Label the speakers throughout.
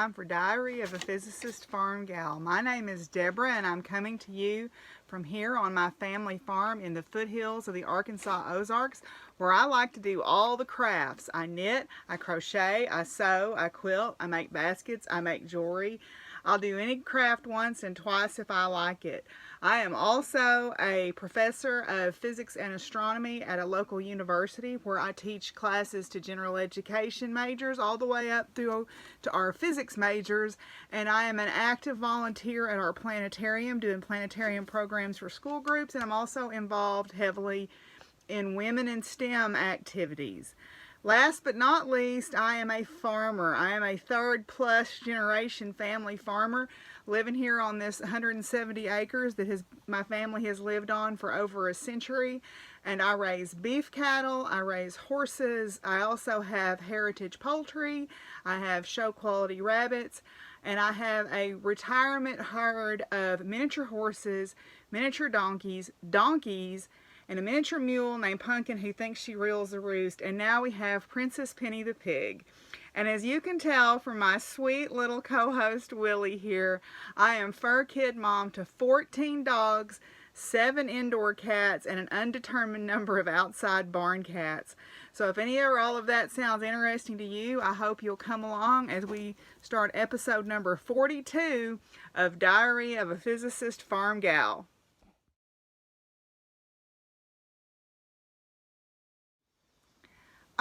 Speaker 1: time for Diary of a Physicist Farmgal. My name is Deborah and I'm coming to you from here on my family farm in the foothills of the Arkansas Ozarks, where I like to do all the crafts. I knit, I crochet, I sew, I quilt, I make baskets, I make jewelry. I'll do any craft once and twice if I like it. I am also a professor of physics and astronomy at a local university where I teach classes to general education majors all the way up through to our physics majors, and I am an active volunteer at our planetarium doing planetarium programs for school groups, and I'm also involved heavily in women in STEM activities. Last but not least, I am a farmer. I am a third-plus generation family farmer living here on this 170 acres that my family has lived on for over a century. And I raise beef cattle, I raise horses, I also have heritage poultry, I have show-quality rabbits, and I have a retirement herd of miniature horses, miniature donkeys, and a miniature mule named Pumpkin who thinks she rules the roost. And now we have Princess Penny the pig. And as you can tell from my sweet little co-host Willie here, I am fur kid mom to 14 dogs, 7 indoor cats, and an undetermined number of outside barn cats. So if any or all of that sounds interesting to you, I hope you'll come along as we start episode number 42 of Diary of a Physicist Farmgal.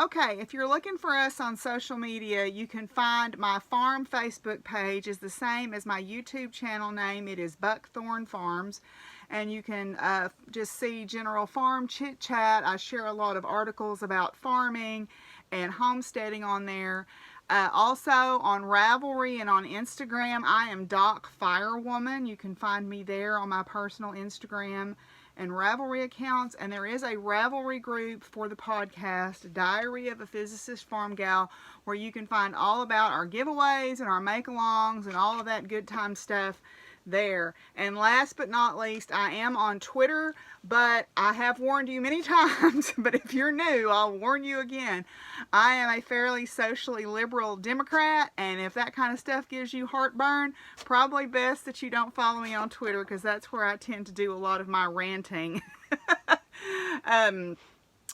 Speaker 1: Okay, if you're looking for us on social media, you can find my farm Facebook page is the same as my YouTube channel name. It is Buckthorn Farms, and you can just see general farm chit chat. I share a lot of articles about farming and homesteading on there. Also on Ravelry and on Instagram, I am Doc Firewoman. You can find me there on my personal Instagram and Ravelry accounts, and there is a Ravelry group for the podcast, Diary of a Physicist Farmgal, where you can find all about our giveaways and our make-alongs and all of that good time stuff there. And last but not least, I am on Twitter, but I have warned you many times, but if you're new, I'll warn you again. I am a fairly socially liberal Democrat, and if that kind of stuff gives you heartburn, probably best that you don't follow me on Twitter, because that's where I tend to do a lot of my ranting.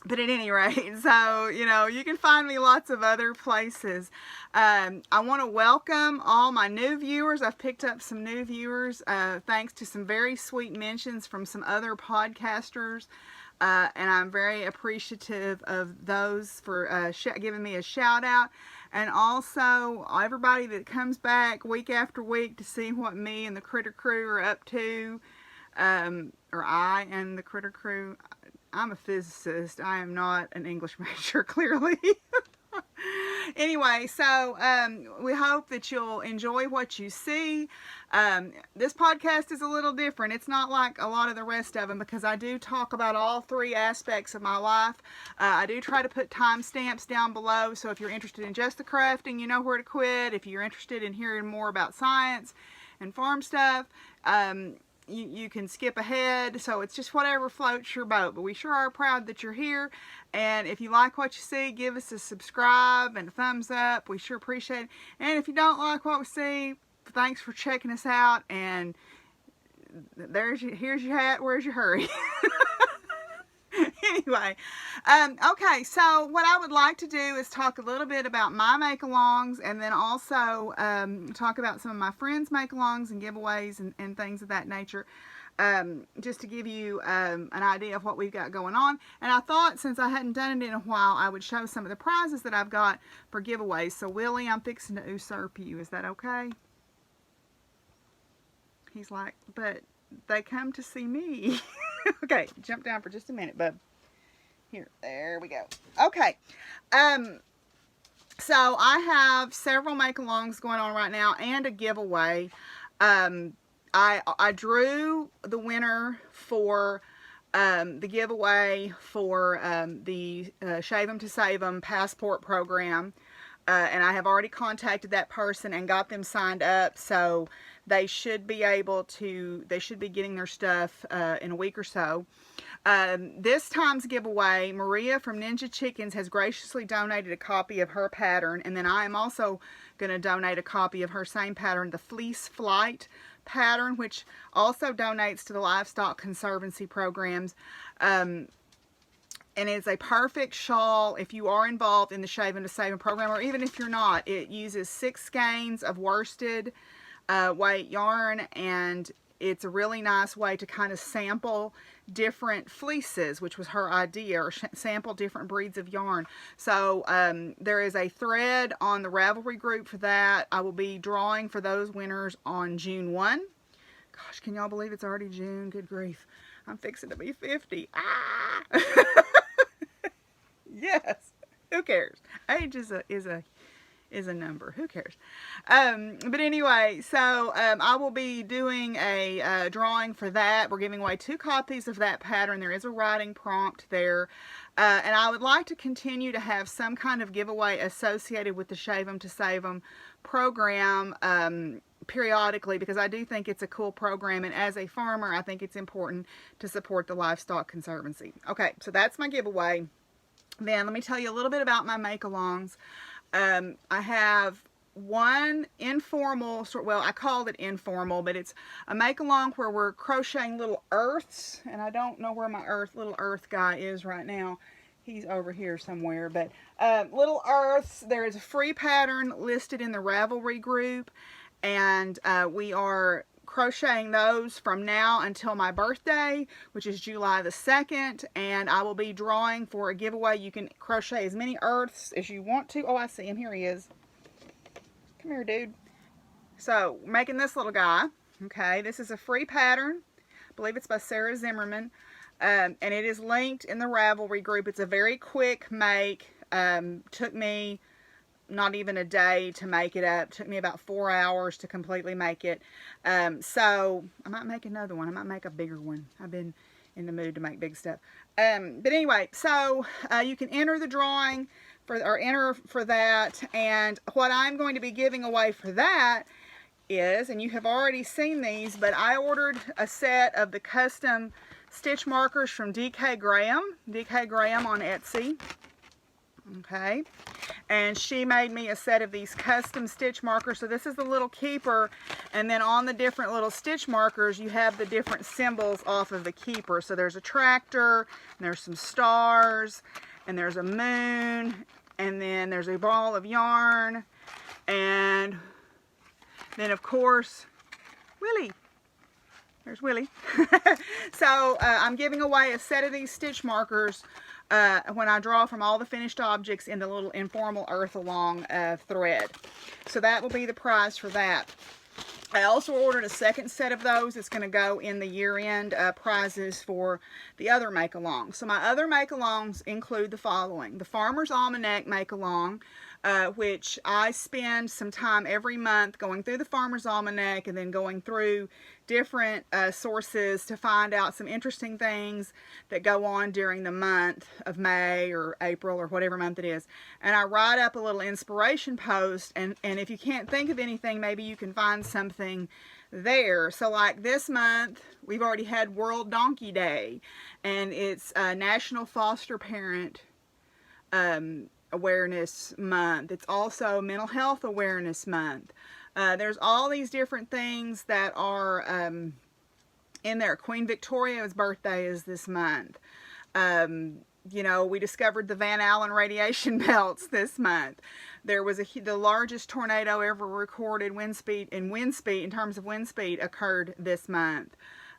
Speaker 1: But at any rate, so, you know, you can find me lots of other places. I want to welcome all my new viewers. I've picked up some new viewers thanks to some very sweet mentions from some other podcasters. And I'm very appreciative of those for giving me a shout out. And also everybody that comes back week after week to see what me and the Critter Crew are up to. Or I and the Critter Crew. I'm a physicist. I am not an English major, clearly. Anyway, so we hope that you'll enjoy what you see. This podcast is a little different. It's not like a lot of the rest of them, because I do talk about all three aspects of my life. I do try to put timestamps down below, so if you're interested in just the crafting, you know where to quit. If you're interested in hearing more about science and farm stuff, you can skip ahead, so it's just whatever floats your boat. But we sure are proud that you're here, and if you like what you see, give us a subscribe and a thumbs up. We sure appreciate it. And if you don't like what we see, thanks for checking us out, and here's your hat, where's your hurry? Anyway, okay, so what I would like to do is talk a little bit about my make-alongs, and then also talk about some of my friends' make-alongs and giveaways and things of that nature, just to give you an idea of what we've got going on. And I thought, since I hadn't done it in a while, I would show some of the prizes that I've got for giveaways. So Willie, I'm fixing to usurp you. Is that okay? He's like, but they come to see me. Okay, jump down for just a minute, bub. Here, there we go. Okay, so I have several make-alongs going on right now and a giveaway. I drew the winner for the giveaway for the Shave 'em to Save 'em passport program. And I have already contacted that person and got them signed up, so they should be getting their stuff in a week or so. This time's giveaway, Maria from Ninja Chickens has graciously donated a copy of her pattern, and then I am also going to donate a copy of her same pattern, the Fleece Flight pattern, which also donates to the Livestock Conservancy programs. And it's a perfect shawl if you are involved in the Shaving to Saving program, or even if you're not. It uses 6 skeins of worsted weight yarn, and it's a really nice way to kind of sample different fleeces, which was her idea, or sample different breeds of yarn. So there is a thread on the Ravelry group for that. I will be drawing for those winners on June 1. Gosh, can y'all believe it's already June? Good grief. I'm fixing to be 50. Ah! Yes. Who cares? Age is a number. Who cares? But anyway, so I will be doing a drawing for that. We're giving away 2 copies of that pattern. There is a writing prompt there. And I would like to continue to have some kind of giveaway associated with the Shave 'em to Save 'em program periodically, because I do think it's a cool program, and as a farmer I think it's important to support the Livestock Conservancy. Okay, so that's my giveaway. Then let me tell you a little bit about my make-alongs. I have one informal, well, I called it informal, but it's a make-along where we're crocheting little earths, and I don't know where my little earth guy is right now. He's over here somewhere, but little earths. There is a free pattern listed in the Ravelry group, and we are crocheting those from now until my birthday, which is July the 2nd, and I will be drawing for a giveaway. You can crochet as many earths as you want to. Oh, I see him. Here he is. Come here, dude. So, making this little guy. Okay, this is a free pattern. I believe it's by Sarah Zimmerman, and it is linked in the Ravelry group. It's a very quick make. Took me not even a day to make it up. Took me about 4 hours to completely make it. So I might make another one. I might make a bigger one. I've been in the mood to make big stuff. But anyway, so you can enter the drawing enter for that. And what I'm going to be giving away for that is, and you have already seen these, but I ordered a set of the custom stitch markers from DK Graham on Etsy. Okay, and she made me a set of these custom stitch markers. So this is the little keeper, and then on the different little stitch markers you have the different symbols off of the keeper. So there's a tractor, and there's some stars, and there's a moon, and then there's a ball of yarn, and then of course Willie. There's Willie. So I'm giving away a set of these stitch markers when I draw from all the finished objects in the little informal earth along thread. So that will be the prize for that. I also ordered a second set of those. It's going to go in the year-end prizes for the other make-alongs. So my other make-alongs include the following. The Farmer's Almanac make-along, which I spend some time every month going through the Farmer's Almanac and then going through different sources to find out some interesting things that go on during the month of May or April or whatever month it is. And I write up a little inspiration post, and if you can't think of anything, maybe you can find something there. So like this month, we've already had World Donkey Day, and it's National Foster Parent Awareness Month. It's also Mental Health Awareness Month. There's all these different things that are in there. Queen Victoria's birthday is this month. You know, we discovered the Van Allen radiation belts this month. There was the largest tornado ever recorded in terms of wind speed occurred this month.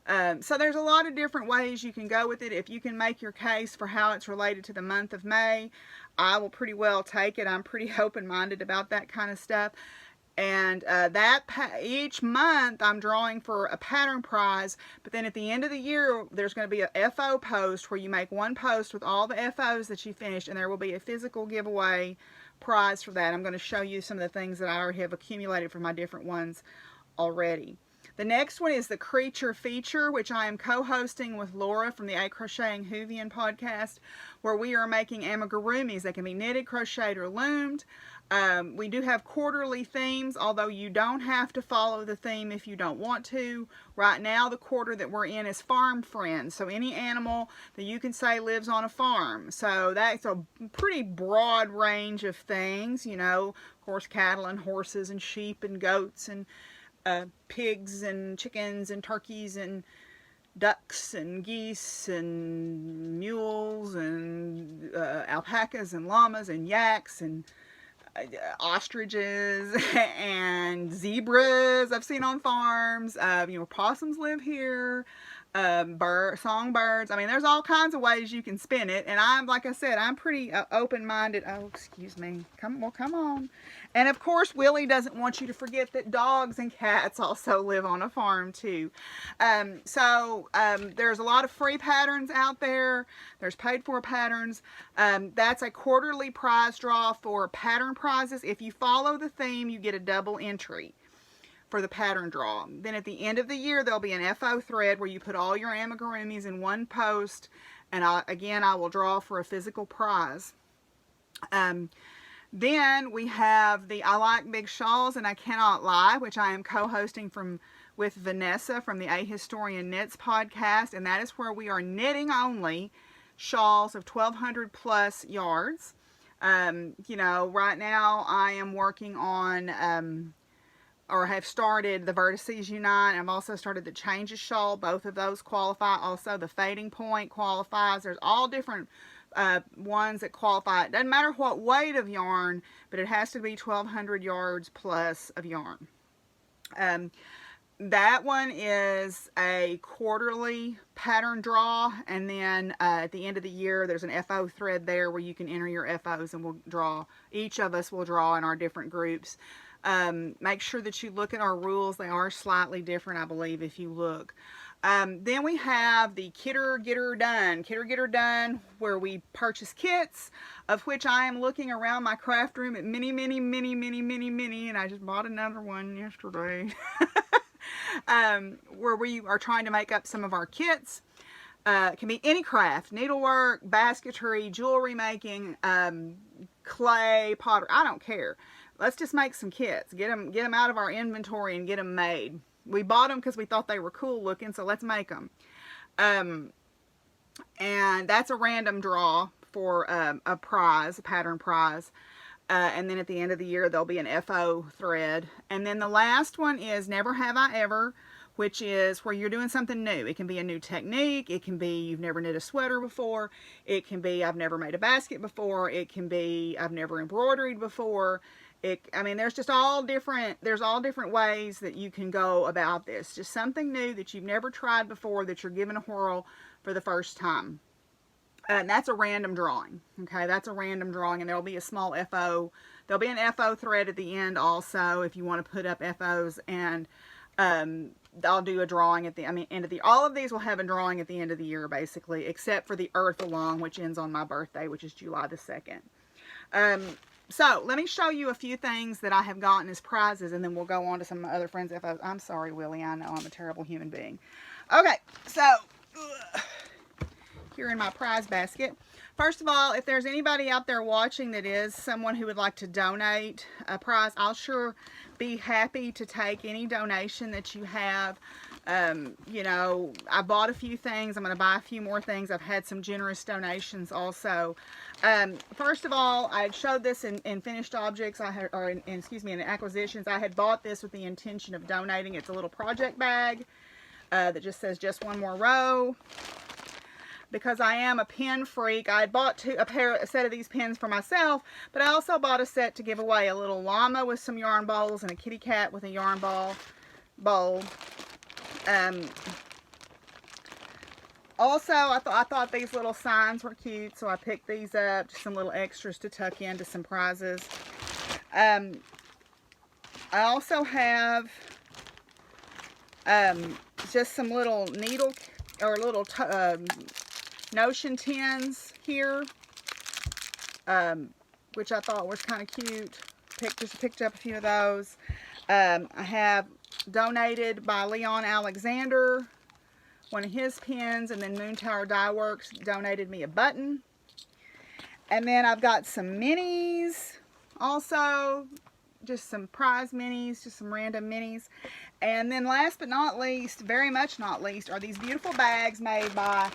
Speaker 1: So there's a lot of different ways you can go with it. If you can make your case for how it's related to the month of May, I will pretty well take it. I'm pretty open-minded about that kind of stuff. And each month I'm drawing for a pattern prize, but then at the end of the year there's going to be a FO post where you make one post with all the FOs that you finished, and there will be a physical giveaway prize for that. I'm going to show you some of the things that I already have accumulated for my different ones already. The next one is the Creature Feature, which I am co-hosting with Laura from the Crocheting Whovian podcast, where we are making amigurumis. They can be knitted, crocheted, or loomed. We do have quarterly themes, although you don't have to follow the theme if you don't want to. Right now, the quarter that we're in is farm friends, so any animal that you can say lives on a farm. So that's a pretty broad range of things, you know, of course, cattle and horses and sheep and goats and pigs and chickens and turkeys and ducks and geese and mules and alpacas and llamas and yaks and ostriches and zebras I've seen on farms. You know, possums live here. Songbirds. I mean, there's all kinds of ways you can spin it, and I'm, like I said, I'm pretty open-minded. Oh, excuse me. Come on. And of course, Willie doesn't want you to forget that dogs and cats also live on a farm too. There's a lot of free patterns out there. There's paid-for patterns. That's a quarterly prize draw for pattern prizes. If you follow the theme, you get a double entry for the pattern draw. Then at the end of the year, there'll be an FO thread where you put all your amigurumis in one post, and I will draw for a physical prize. Then we have the I Like Big Shawls and I Cannot Lie, which I am co-hosting with Vanessa from the A Historian Knits podcast, and that is where we are knitting only shawls of 1,200 plus yards. You know, right now I am working on or have started the Vertices Unite. I've also started the Changes shawl. Both of those qualify. Also, the Fading Point qualifies. There's all different ones that qualify. It doesn't matter what weight of yarn, but it has to be 1,200 yards plus of yarn. That one is a quarterly pattern draw, and then at the end of the year, there's an FO thread there where you can enter your FOs, and we'll draw. Each of us will draw in our different groups. Make sure that you look at our rules. They are slightly different, I believe, if you look. Then we have the Kidder Getter Done, where we purchase kits, of which I am looking around my craft room at many, and I just bought another one yesterday, where we are trying to make up some of our kits. It can be any craft: needlework, basketry, jewelry making, clay, pottery. I don't care. Let's just make some kits. Get them out of our inventory and get them made. We bought them because we thought they were cool looking, so let's make them. And that's a random draw for a prize, a pattern prize. And then at the end of the year, there'll be an FO thread. And then the last one is Never Have I Ever, which is where you're doing something new. It can be a new technique. It can be you've never knit a sweater before. It can be I've never made a basket before. It can be I've never embroidered before. I mean, there's all different ways that you can go about this. Just something new that you've never tried before that you're giving a whirl for the first time. And that's a random drawing. Okay, that's a random drawing, and there'll be a small FO. There'll be an FO thread at the end also if you want to put up FOs, and I'll do a drawing at the end of the. All of these will have a drawing at the end of the year, basically, except for the Earth Along, which ends on my birthday, which is July the 2nd. So, let me show you a few things that I have gotten as prizes, and then we'll go on to some of my other friends' FOs. I'm sorry, Willie. I know I'm a terrible human being. Okay, so, here in my prize basket. First of all, if there's anybody out there watching that is someone who would like to donate a prize, I'll sure be happy to take any donation that you have. You know, I bought a few things. I'm going to buy a few more things. I've had some generous donations also. First of all, I showed this in finished objects, in acquisitions. I had bought this with the intention of donating. It's a little project bag that just says just one more row. Because I am a pen freak, I had bought a set of these pens for myself, but I also bought a set to give away, a little llama with some yarn bowls and a kitty cat with a yarn bowl. Also, I thought these little signs were cute, so I picked these up, just some little extras to tuck into some prizes. I also have just some little needle or little notion tins here, which I thought was kind of cute. Just picked up a few of those. I have donated by Leon Alexander, one of his pins, and then Moontower Dyeworks donated me a button. And then I've got some minis also, just some prize minis, just some random minis. And then last but not least, very much not least, are these beautiful bags made by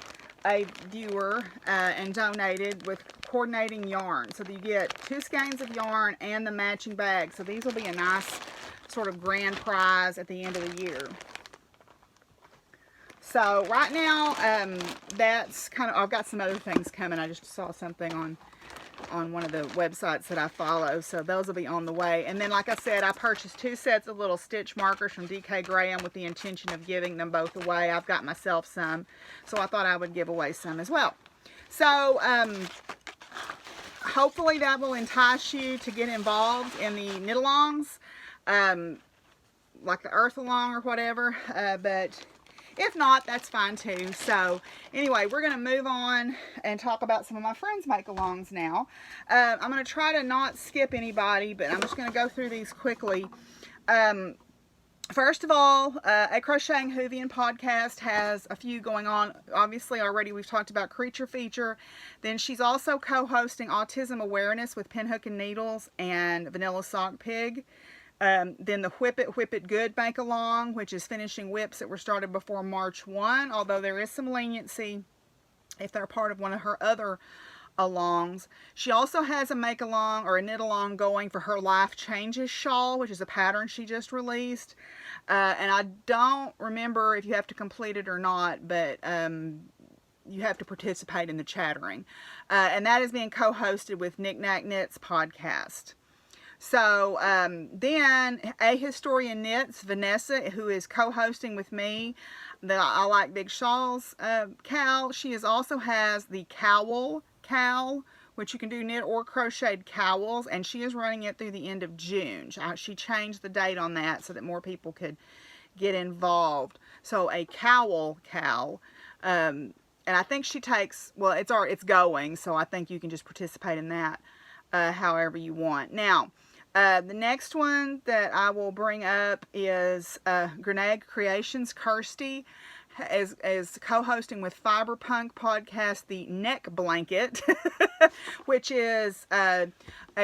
Speaker 1: a viewer and donated with coordinating yarn. So that you get 2 skeins of yarn and the matching bag. So these will be a nice sort of grand prize at the end of the year. So right now, that's kind of, I've got some other things coming. I just saw something on one of the websites that I follow, so those will be on the way. And then, like I said, I purchased 2 sets of little stitch markers from DK Graham with the intention of giving them both away. I've got myself some, so I thought I would give away some as well. So, hopefully that will entice you to get involved in the knit-alongs, like the Earth-along or whatever, but if not, that's fine too. So anyway, we're going to move on and talk about some of my friends' make-alongs now. I'm going to try to not skip anybody, but I'm just going to go through these quickly. First of all, a Crocheting Whovian podcast has a few going on. Obviously, already we've talked about Creature Feature. Then she's also co-hosting Autism Awareness with Pinhook and Needles and Vanilla Sock Pig. Then the Whip It Good make-along, which is finishing whips that were started before March 1, although there is some leniency if they're part of one of her other alongs. She also has a make-along or a knit-along going for her Life Changes shawl, which is a pattern she just released. And I don't remember if you have to complete it or not, but you have to participate in the chattering. And that is being co-hosted with Nic Nac Knits podcast. So, then A Historian Knits, Vanessa, who is co-hosting with me, the I Like Big Shawls cowl. She also has the Cowl, which you can do knit or crocheted cowls, and she is running it through the end of June. She changed the date on that so that more people could get involved. So, a cowl, and I think she takes, well, it's going, so I think you can just participate in that however you want. Now, the next one that I will bring up is Grianaig Creations. Kirsty is co-hosting with Fiberpunk podcast the Neck Blanket, which is a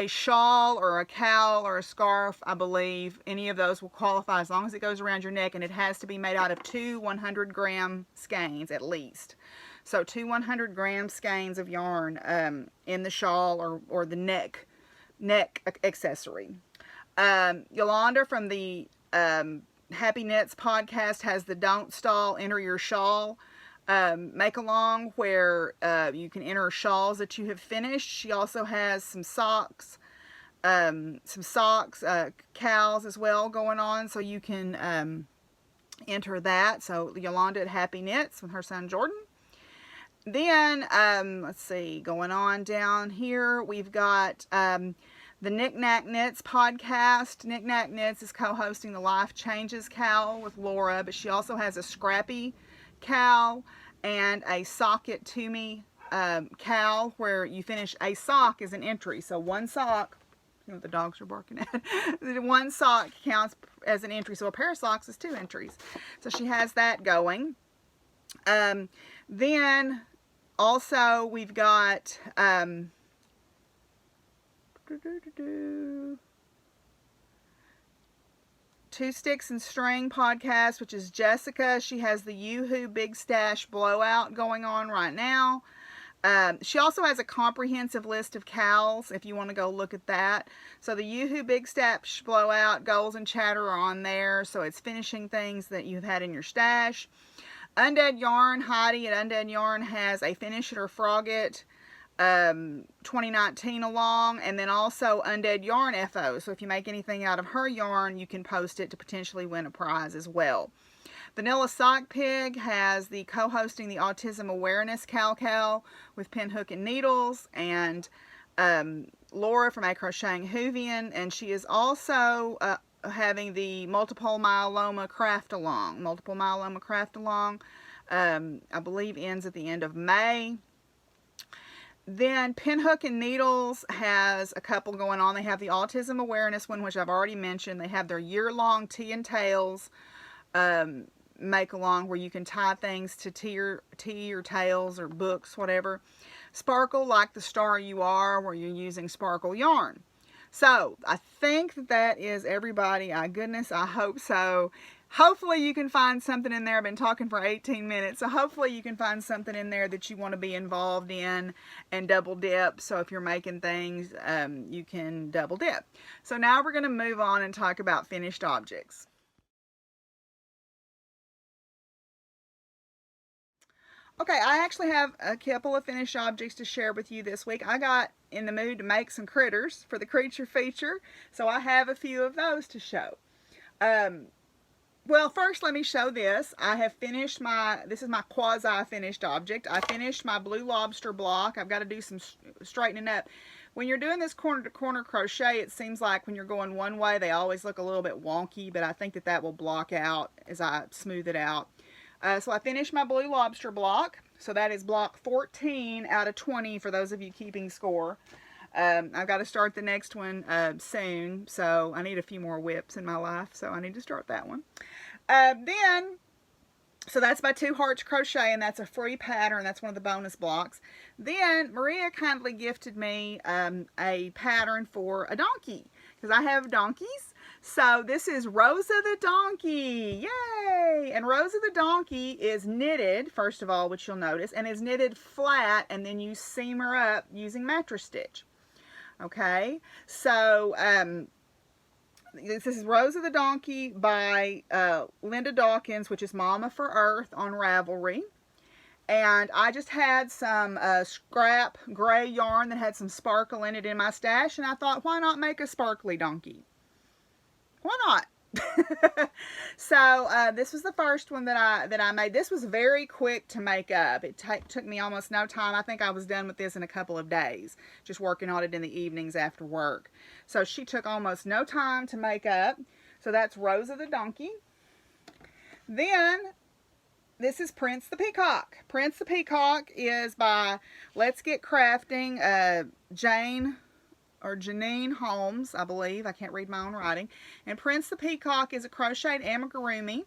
Speaker 1: shawl or a cowl or a scarf, I believe. Any of those will qualify as long as it goes around your neck, and it has to be made out of 2 100-gram skeins at least. So 2 100-gram skeins of yarn in the shawl or the neck accessory. Yolanda from the Happy Knits podcast has the Don't Stall, Enter Your Shawl make-along, where you can enter shawls that you have finished. She also has some socks, cowls as well going on, so you can enter that. So Yolanda at Happy Knits with her son Jordan. Then, let's see, going on down here, we've got the Nic Nac Knits podcast. Nic Nac Knits is co-hosting the Life Changes cowl with Laura, but she also has a Scrappy cowl and a Sock It To Me cowl, where you finish a sock as an entry. So one sock, you know what the dogs are barking at, one sock counts as an entry. So a pair of socks is 2 entries. So she has that going. Then also we've got Two Sticks and String podcast, which is Jessica. She has the Yoo-Hoo Big Stash Blowout going on right now. She also has a comprehensive list of cowls if you want to go look at that. So the Yoo-Hoo Big Stash Blowout, Goals and Chatter are on there. So it's finishing things that you've had in your stash. Undead Yarn, Heidi at Undead Yarn has a Finish It or Frog It 2019 along, and then also Undead Yarn FO. So if you make anything out of her yarn, you can post it to potentially win a prize as well. Vanilla Sock Pig has the co-hosting the Autism Awareness cowl with Pinhook and Needles, and Laura from A Crocheting Whovian, and she is also having the Multiple Myeloma Craft Along. I believe ends at the end of May. Then Pinhook and Needles has a couple going on. They have the autism awareness one, which I've already mentioned. They have their year-long tea and tails make-along, where you can tie things to tea or tails or books, whatever. Sparkle Like the Star You Are, where you're using sparkle yarn. So I think that is everybody. Goodness, I hope so. Hopefully you can find something in there. I've been talking for 18 minutes, so hopefully you can find something in there that you want to be involved in and double dip. So if you're making things, you can double dip. So now we're going to move on and talk about finished objects. Okay, I actually have a couple of finished objects to share with you this week. I got in the mood to make some critters for the creature feature, so I have a few of those to show. Well, first let me show this. I have finished this is my quasi-finished object. I finished my blue lobster block. I've got to do some straightening up. When you're doing this corner-to-corner crochet, it seems like when you're going one way, they always look a little bit wonky, but I think that will block out as I smooth it out. So I finished my blue lobster block. So that is block 14 out of 20 for those of you keeping score. I've got to start the next one soon, so I need a few more whips in my life, so I need to start that one. So that's my 2 Hearts Crochet, and that's a free pattern. That's one of the bonus blocks. Then Maria kindly gifted me a pattern for a donkey, because I have donkeys. So this is Rosa the Donkey. Yay! And Rosa the Donkey is knitted, first of all, which you'll notice, and is knitted flat, and then you seam her up using mattress stitch. Okay, so this is Rosa the Donkey by Linda Dawkins, which is Mama for Earth on Ravelry. And I just had some scrap gray yarn that had some sparkle in it in my stash, and I thought, why not make a sparkly donkey? Why not? So this was the first one that I made. This was very quick to make up. It took me almost no time. I think I was done with this in a couple of days, just working on it in the evenings after work. So she took almost no time to make up. So that's Rosa the Donkey. Then this is Prince the Peacock. Prince the Peacock is by Let's Get Crafting, Janine Holmes, I believe. I can't read my own writing. And Prince the Peacock is a crocheted amigurumi.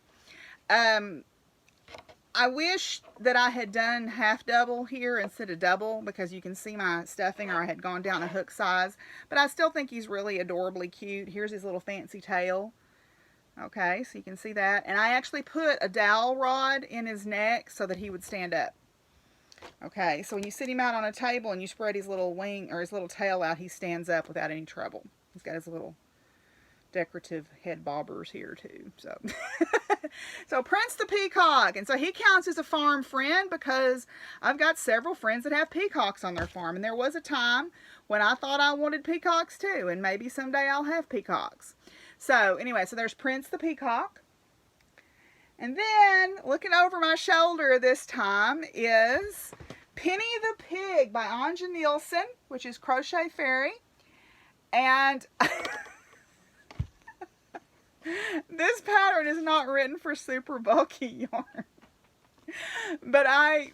Speaker 1: I wish that I had done half double here instead of double, because you can see my stuffing, or I had gone down a hook size. But I still think he's really adorably cute. Here's his little fancy tail. Okay, so you can see that. And I actually put a dowel rod in his neck so that he would stand up. Okay, so when you sit him out on a table and you spread his little wing or his little tail out, he stands up without any trouble. He's got his little decorative head bobbers here too. So, so Prince the Peacock, and so he counts as a farm friend because I've got several friends that have peacocks on their farm, and there was a time when I thought I wanted peacocks too, and maybe someday I'll have peacocks. So anyway, so there's Prince the Peacock. And then, looking over my shoulder this time, is Penny the Pig by Anja Nielsen, which is Crochet Fairy. And this pattern is not written for super bulky yarn. But I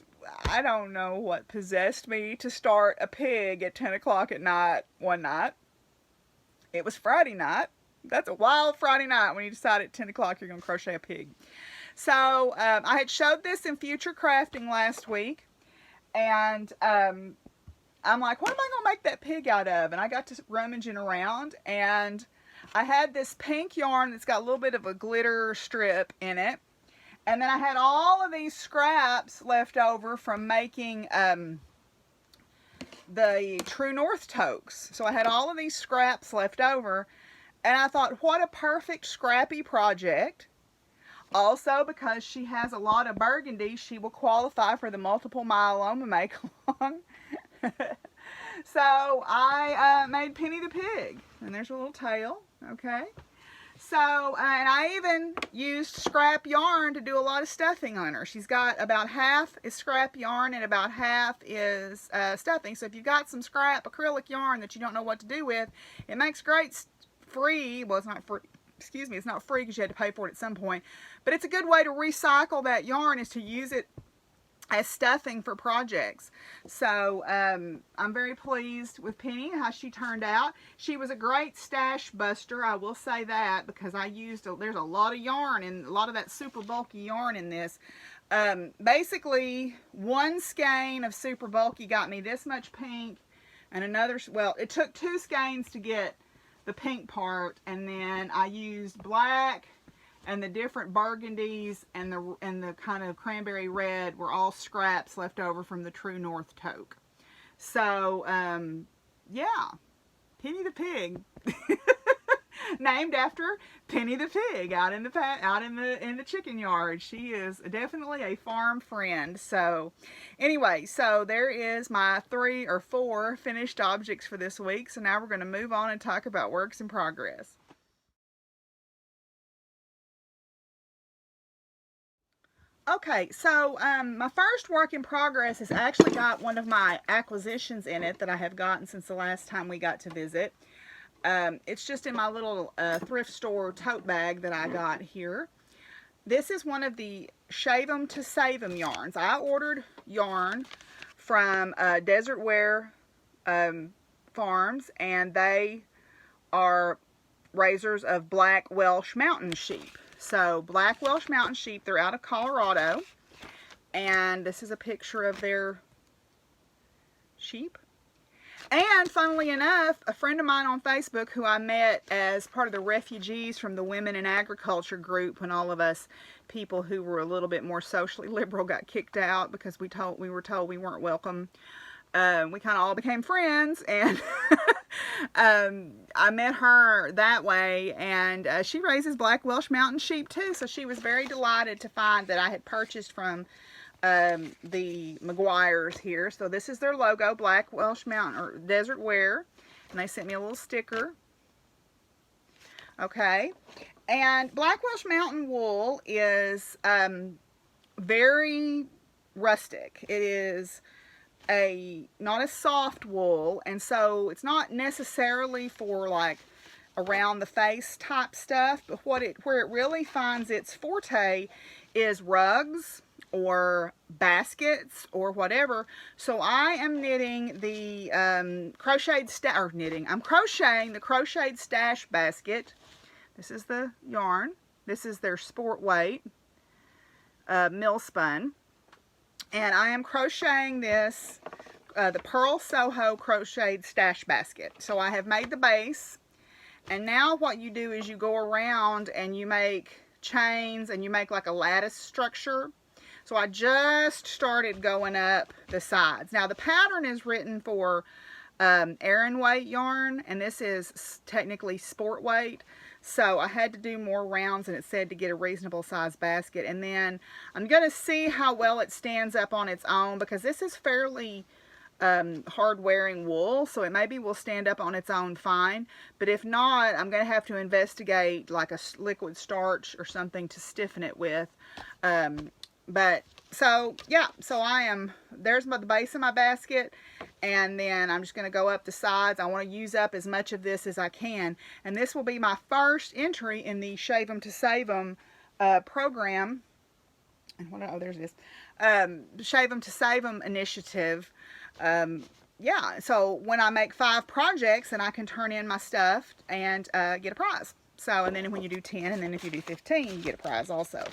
Speaker 1: don't know what possessed me to start a pig at 10 o'clock at night one night. It was Friday night. That's a wild Friday night when you decide at 10 o'clock you're going to crochet a pig. So I had showed this in Future Crafting last week, and I'm like, what am I going to make that pig out of? And I got to rummaging around, and I had this pink yarn that's got a little bit of a glitter strip in it, and then I had all of these scraps left over from making the True North toques. So I had all of these scraps left over, and I thought, what a perfect scrappy project. Also, because she has a lot of burgundy, she will qualify for the multiple myeloma Makelong. So I made Penny the Pig, and there's a little tail. Okay. So, and I even used scrap yarn to do a lot of stuffing on her. She's got about half is scrap yarn and about half is stuffing. So if you've got some scrap acrylic yarn that you don't know what to do with, it makes great free, well, it's not free. Excuse me, it's not free because you had to pay for it at some point. But it's a good way to recycle that yarn, is to use it as stuffing for projects. So I'm very pleased with Penny, how she turned out. She was a great stash buster, I will say that, because I used, there's a lot of yarn and a lot of that super bulky yarn in this. Basically, one skein of super bulky got me this much pink, and another, well, it took 2 skeins to get the pink part, and then I used black, and the different burgundies and the kind of cranberry red were all scraps left over from the True North toque. So yeah, Penny the pig, named after Penny the pig out in the chicken yard. She is definitely a farm friend. So anyway, so there is my 3 or 4 finished objects for this week. So now we're going to move on and talk about works in progress. Okay, so my first work in progress has actually got one of my acquisitions in it that I have gotten since the last time we got to visit. It's just in my little thrift store tote bag that I got here. This is one of the Shave 'em to Save 'em yarns. I ordered yarn from Desert Wear Farms, and they are raisers of black Welsh mountain sheep. So black Welsh mountain sheep, they're out of Colorado, and this is a picture of their sheep. And funnily enough, a friend of mine on Facebook who I met as part of the refugees from the Women in Agriculture group when all of us people who were a little bit more socially liberal got kicked out because we were told we weren't welcome. We kind of all became friends, and I met her that way, and she raises black Welsh mountain sheep too, so she was very delighted to find that I had purchased from the McGuire's here. So this is their logo, black Welsh mountain, or Desert Wear, and they sent me a little sticker. Okay, and black Welsh mountain wool is very rustic. It is not a soft wool, and so it's not necessarily for like around the face type stuff, but where it really finds its forte is rugs or baskets or whatever. So I am knitting the I'm crocheting the crocheted stash basket. This is the yarn. This is their sport weight mill spun. And I am crocheting this, the Pearl Soho crocheted stash basket. So I have made the base, and now what you do is you go around and you make chains and you make like a lattice structure. So I just started going up the sides. Now the pattern is written for Aran weight yarn, and this is technically sport weight. So I had to do more rounds than it said to get a reasonable size basket. And then I'm going to see how well it stands up on its own, because this is fairly hard wearing wool, so it maybe will stand up on its own fine. But if not, I'm going to have to investigate like a liquid starch or something to stiffen it with. But so yeah, so there's the base of my basket, and then I'm just going to go up the sides. I want to use up as much of this as I can, and this will be my first entry in the Shave 'em to Save 'em program. And there's this Shave 'em to Save 'em initiative. Yeah, so when I make 5 projects, then I can turn in my stuff and get a prize. So, and then when you do 10, and then if you do 15, you get a prize also.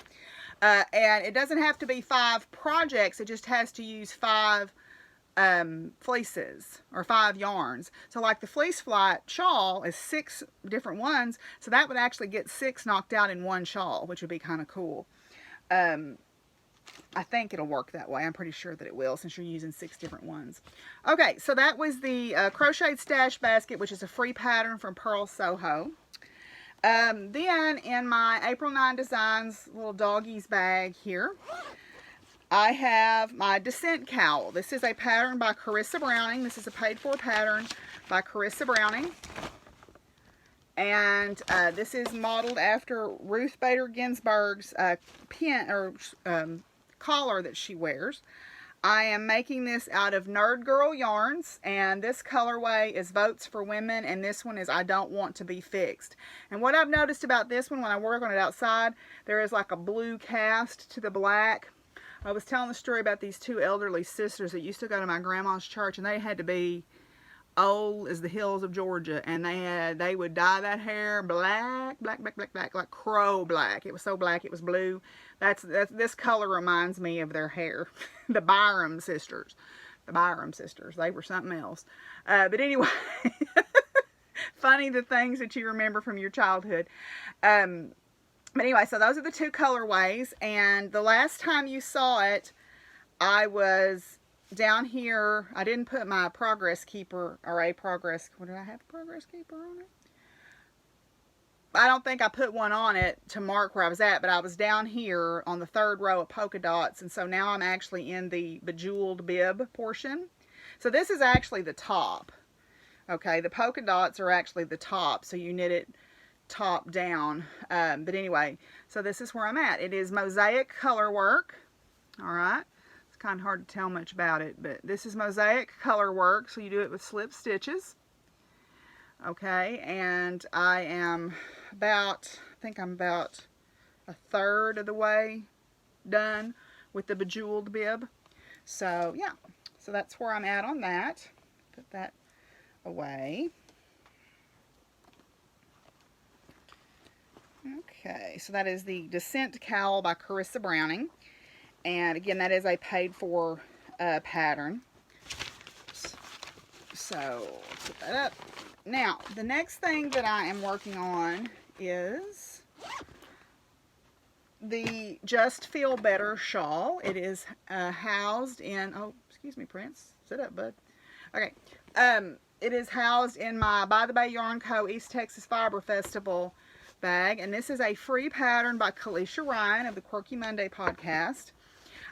Speaker 1: And it doesn't have to be 5 projects, it just has to use 5 fleeces or 5 yarns. So like the fleece flight shawl is 6 different ones, so that would actually get 6 knocked out in one shawl, which would be kind of cool. I think it'll work that way. I'm pretty sure that it will, since you're using 6 different ones. Okay, so that was the crocheted stash basket, which is a free pattern from Pearl Soho. Then in my April 9 Designs little doggies bag here, I have my Dissent cowl. This is a pattern by Carissa Browning. This is a paid for pattern by Carissa Browning. And this is modeled after Ruth Bader Ginsburg's collar that she wears. I am making this out of Nerd Girl yarns, and this colorway is Votes for Women, and this one is I Don't Want to Be Fixed. And what I've noticed about this one, when I work on it outside, there is like a blue cast to the black. I was telling the story about these two elderly sisters that used to go to my grandma's church, and they had to be old as the hills of Georgia, and they would dye that hair black, like crow black. It was so black it was blue. This color reminds me of their hair. The Byram sisters. They were something else. But anyway, funny the things that you remember from your childhood. But anyway, so those are the two colorways, and the last time you saw it, I was down here. I didn't put my progress keeper, or what did I have a progress keeper on it? I don't think I put one on it to mark where I was at, but I was down here on the third row of polka dots, and so now I'm actually in the bejeweled bib portion. So this is actually the top. Okay, the polka dots are actually the top, so you knit it top down. But anyway, so this is where I'm at. It is mosaic color work. All right, it's kind of hard to tell much about it, but this is mosaic color work, so you do it with slip stitches. Okay, and I am I think I'm about a third of the way done with the bejeweled bib. So yeah, so that's where I'm at on that. Put that away. Okay, so that is the Dissent Cowl by Carissa Browning. And again, that is a paid for pattern. So, put that up. Now, the next thing that I am working on is the Just Feel Better shawl. It is housed in, oh, excuse me, Prince. Sit up, bud. Okay. It is housed in my By the Bay Yarn Co. East Texas Fiber Festival bag, and this is a free pattern by Caleisha Ryan of the Quirky Monday podcast.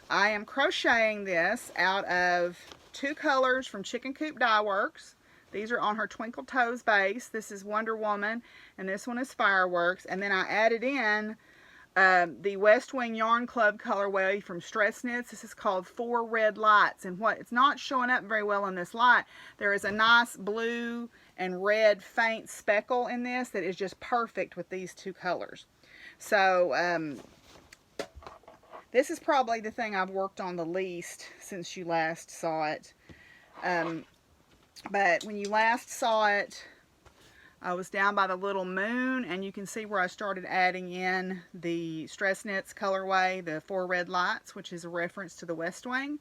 Speaker 1: I am crocheting this out of two colors from Coop Dyeworks. These are on her Twinkle Toes base. This is Wonder Woman, and this one is Fireworks. And then I added in the West Wing Yarn Club colorway from Stress Knits. This is called Four Red Lights, and what it's not showing up very well in this light, there is a nice blue and red faint speckle in this that is just perfect with these two colors. So this is probably the thing I've worked on the least since you last saw it. But when you last saw it, I was down by the little moon, and you can see where I started adding in the Stress Knits colorway, the Four Red Lights, which is a reference to the West Wing.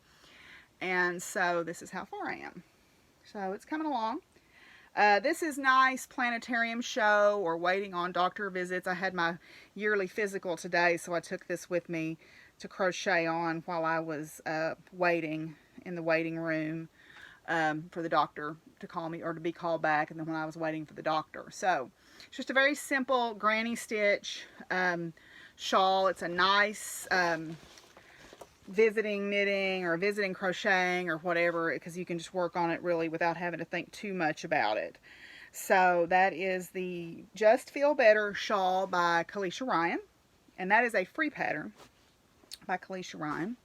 Speaker 1: And so this is how far I am. So it's coming along. This is nice planetarium show or waiting on doctor visits. I had my yearly physical today, so I took this with me to crochet on while I was waiting in the waiting room for the doctor to call me or to be called back, and then when I was waiting for the doctor. So it's just a very simple granny stitch shawl. It's a nice visiting knitting or visiting crocheting or whatever, because you can just work on it really without having to think too much about it. So that is the Just Feel Better shawl by Caleisha Ryan, and that is a free pattern by Caleisha Ryan.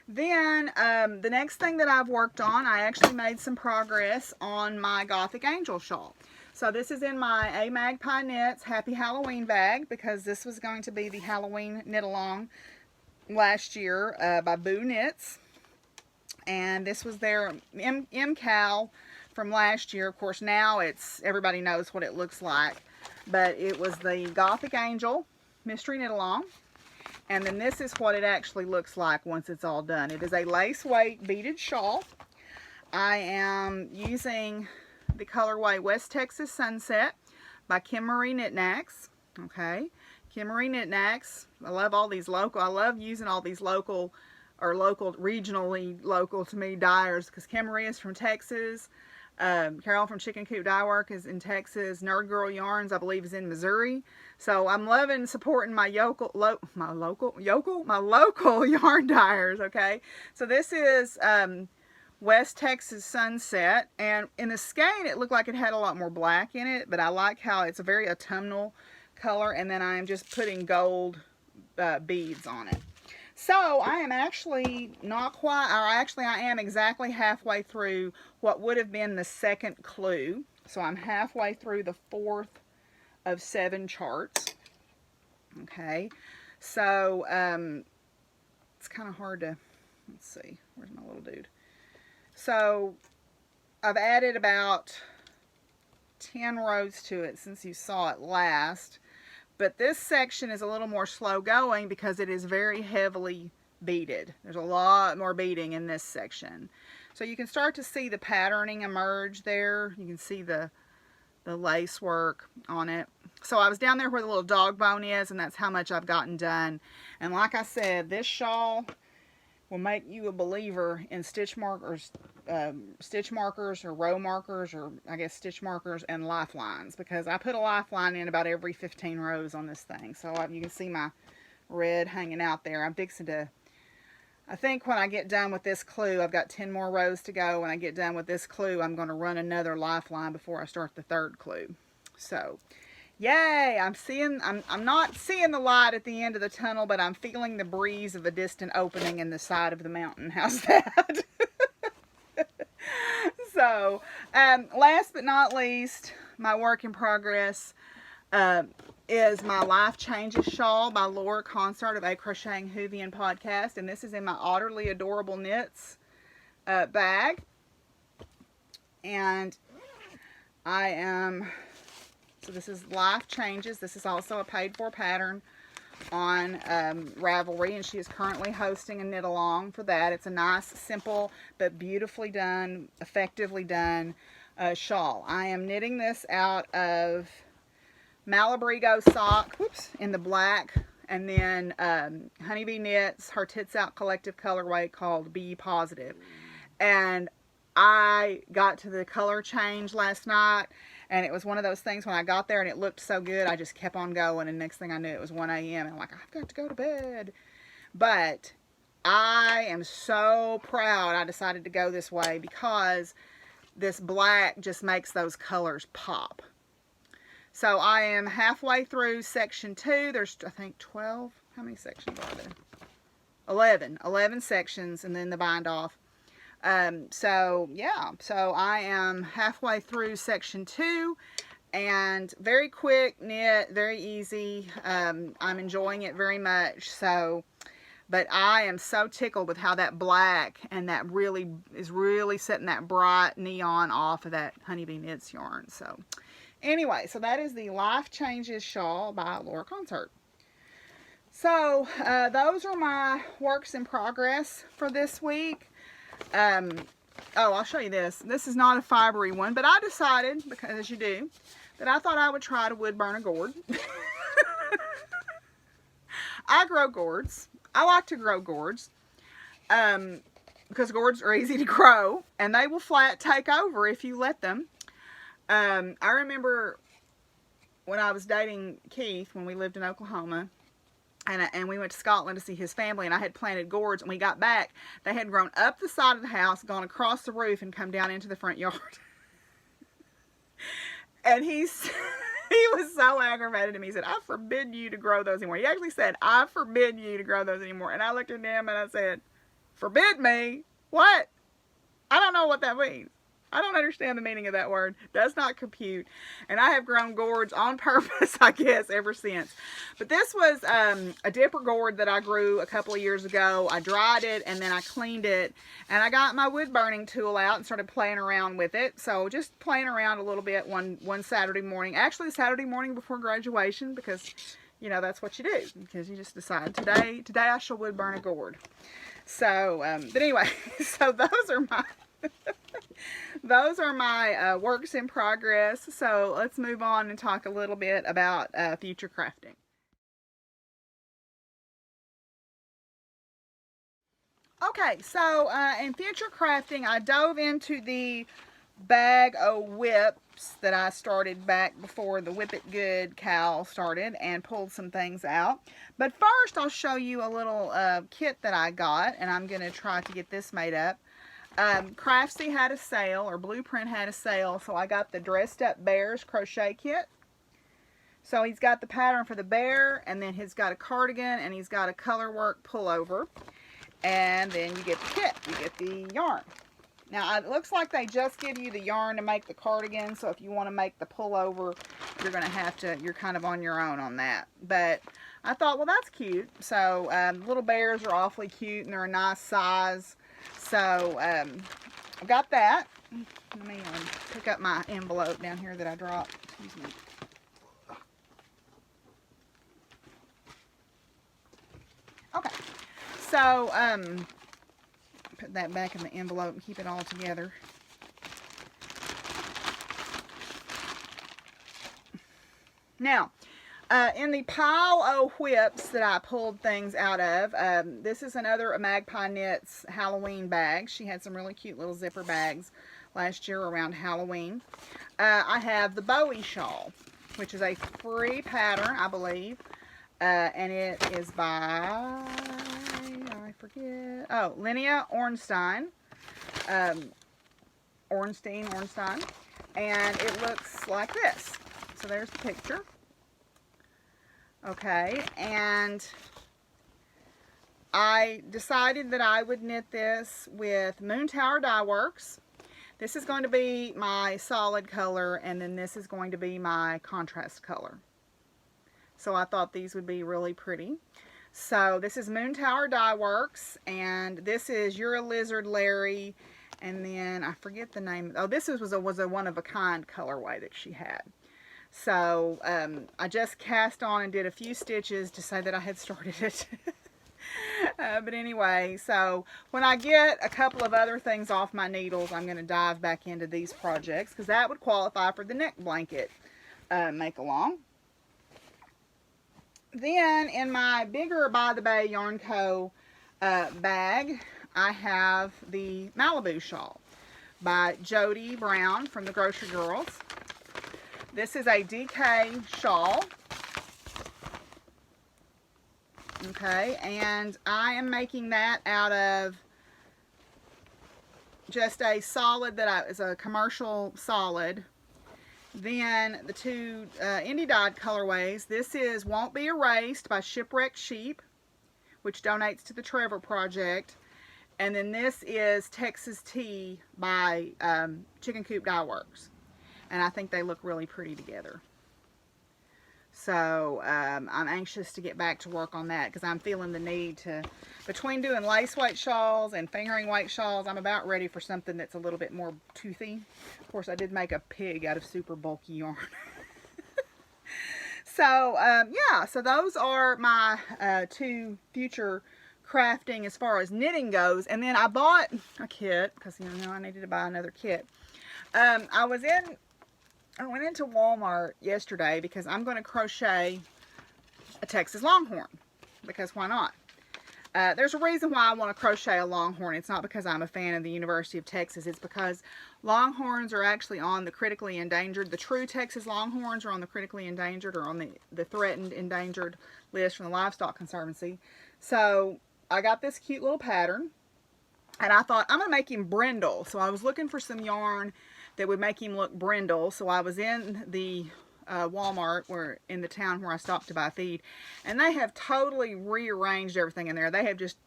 Speaker 1: Then the next thing that I've worked on, I actually made some progress on my Gothic Angel shawl. So this is in my Magpie Knits Happy Halloween bag, because this was going to be the Halloween knit along last year by Boo Knits, and this was their M Cowl from last year. Of course, now everybody knows what it looks like, but it was the Gothic Angel Mystery Knit Along, and then this is what it actually looks like once it's all done. It is a lace weight beaded shawl. I am using the colorway West Texas Sunset by Kim Marie Nic Nacs. Okay, Kim Marie Nic Nacs. I love all these local. I love using all these local or regionally local to me dyers, because Kim Marie is from Texas. Carol from Coop Dyeworks is in Texas. Nerd Girl Yarns, I believe, is in Missouri. So I'm loving supporting my local yarn dyers. Okay, so this is West Texas Sunset, and in the skein it looked like it had a lot more black in it, but I like how it's a very autumnal color, and then I'm just putting gold beads on it. So I am actually not quite, or actually I am exactly halfway through what would have been the second clue. So I'm halfway through the 4th of 7 charts. Okay, so it's kind of hard to, let's see, where's my little dude? So I've added about 10 rows to it since you saw it last. But this section is a little more slow going because it is very heavily beaded. There's a lot more beading in this section. So you can start to see the patterning emerge there. You can see the lace work on it. So I was down there where the little dog bone is, and that's how much I've gotten done. And like I said, this shawl will make you a believer in stitch markers or row markers, or I guess stitch markers and lifelines, because I put a lifeline in about every 15 rows on this thing. So you can see my red hanging out there. I'm fixing to, I think when I get done with this clue, I've got 10 more rows to go. When I get done with this clue, I'm going to run another lifeline before I start the third clue. So yay, I'm not seeing the light at the end of the tunnel, but I'm feeling the breeze of a distant opening in the side of the mountain. How's that? So, last but not least, my work in progress is my Life Changes shawl by Laura Consort of a Crocheting Whovian podcast. And this is in my Utterly Adorable Knits bag. And so this is Life Changes. This is also a paid for pattern on Ravelry, and she is currently hosting a knit along for that. It's a nice, simple, but beautifully done, effectively done shawl. I am knitting this out of Malabrigo sock, in the black, and then Honeybee Knits, her Tits Out collective colorway called Be Positive. And I got to the color change last night, and it was one of those things when I got there and it looked so good, I just kept on going, and next thing I knew it was 1 a.m. and I'm like, I've got to go to bed. But I am so proud I decided to go this way, because this black just makes those colors pop. So I am halfway through section 2. There's, I think, 12. How many sections are there? 11 sections, and then the bind off. So yeah, so I am halfway through section 2, and very quick knit, very easy. I'm enjoying it very much. So, but I am so tickled with how that black and that is really setting that bright neon off of that Honeybee Knits yarn. So anyway, so that is the Life Changes shawl by Laura Consort. So those are my works in progress for this week. I'll show you this. This is not a fibery one, but I decided, because as you do, that I thought I would try to wood burn a gourd. I grow gourds. I like to grow gourds because gourds are easy to grow, and they will flat take over if you let them. I remember when I was dating Keith, when we lived in Oklahoma, and we went to Scotland to see his family, and I had planted gourds, and we got back, they had grown up the side of the house, gone across the roof, and come down into the front yard. And he was so aggravated at me. He said, I forbid you to grow those anymore. He actually said, I forbid you to grow those anymore. And I looked at him and I said, forbid me? What? I don't know what that means. I don't understand the meaning of that word. Does not compute. And I have grown gourds on purpose, I guess, ever since. But this was a dipper gourd that I grew a couple of years ago. I dried it and then I cleaned it. And I got my wood burning tool out and started playing around with it. So just playing around a little bit one Saturday morning. Actually, Saturday morning before graduation, because, you know, that's what you do. Because you just decide, today I shall wood burn a gourd. So, but anyway, so those are my... Those are my works in progress. So let's move on and talk a little bit about future crafting. Okay, so in future crafting, I dove into the bag of whips that I started back before the Whip It Good cowl started, and pulled some things out. But first, I'll show you a little kit that I got, and I'm going to try to get this made up. Craftsy had a sale, or Blueprint had a sale, so I got the Dressed Up Bears crochet kit. So he's got the pattern for the bear, and then he's got a cardigan, and he's got a colorwork pullover, and then you get the kit, you get the yarn. Now it looks like they just give you the yarn to make the cardigan, so if you want to make the pullover, you're kind of on your own on that. But I thought, well, that's cute. So little bears are awfully cute, and they're a nice size. So I got that. Let me pick up my envelope down here that I dropped. Excuse me. Okay, so put that back in the envelope and keep it all together. Now, in the pile of whips that I pulled things out of, this is another Magpie Knits Halloween bag. She had some really cute little zipper bags last year around Halloween. I have the Bowie shawl, which is a free pattern, I believe. And it is by, I forget, oh, Linnea Ornstein. Ornstein. And it looks like this. So there's the picture. Okay, and I decided that I would knit this with Moontower Dyeworks. This is going to be my solid color, and then this is going to be my contrast color. So I thought these would be really pretty. So this is Moontower Dyeworks, and this is You're a Lizard, Larry, and then I forget the name. Oh, this was a one-of-a-kind colorway that she had. So I just cast on and did a few stitches to say that I had started it. But anyway, so when I get a couple of other things off my needles, I'm going to dive back into these projects, because that would qualify for the neck blanket make-along. Then in my bigger By the Bay Yarn Co. bag, I have the Malibu shawl by Jody Brown from the Grocery Girls. This is a DK shawl. Okay, and I am making that out of just a solid that is a commercial solid. Then the two indie dyed colorways. This is Won't Be Erased by Shipwrecked Sheep, which donates to the Trevor Project. And then this is Texas Tea by Chicken Coop Dyeworks. And I think they look really pretty together. So I'm anxious to get back to work on that, because I'm feeling the need to, between doing lace weight shawls and fingering weight shawls, I'm about ready for something that's a little bit more toothy. Of course, I did make a pig out of super bulky yarn. So yeah, so those are my two future crafting as far as knitting goes. And then I bought a kit, because you know I needed to buy another kit. I went into Walmart yesterday because I'm going to crochet a Texas Longhorn, because why not? There's a reason why I want to crochet a Longhorn. It's not because I'm a fan of the University of Texas. It's because Longhorns are actually on the critically endangered. The true Texas Longhorns are on the critically endangered, or on the threatened endangered list from the Livestock Conservancy. So I got this cute little pattern, and I thought I'm going to make him brindle. So I was looking for some yarn that would make him look brindle. So I was in the Walmart, in the town where I stopped to buy feed, and they have totally rearranged everything in there. They have just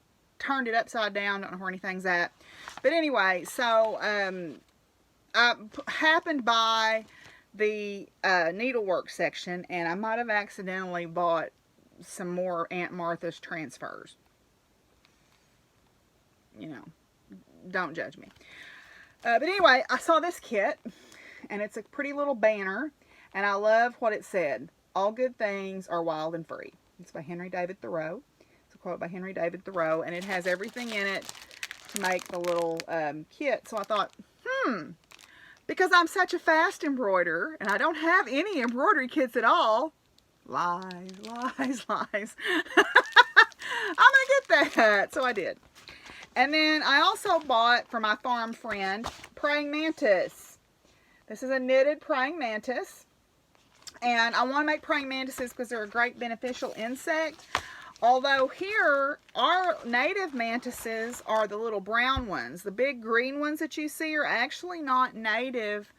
Speaker 1: turned it upside down. Don't know where anything's at. But anyway, so I happened by the needlework section, and I might have accidentally bought some more Aunt Martha's transfers. You know, don't judge me. But anyway, I saw this kit, and it's a pretty little banner, and I love what it said. All good things are wild and free. It's by Henry David Thoreau. It's a quote by Henry David Thoreau, and it has everything in it to make the little kit. So I thought, because I'm such a fast embroiderer, and I don't have any embroidery kits at all. Lies, lies, lies. I'm going to get that. So I did. And then I also bought for my farm friend praying mantis. This is a knitted praying mantis. And I want to make praying mantises because they're a great beneficial insect. Although here, our native mantises are the little brown ones. The big green ones that you see are actually not native,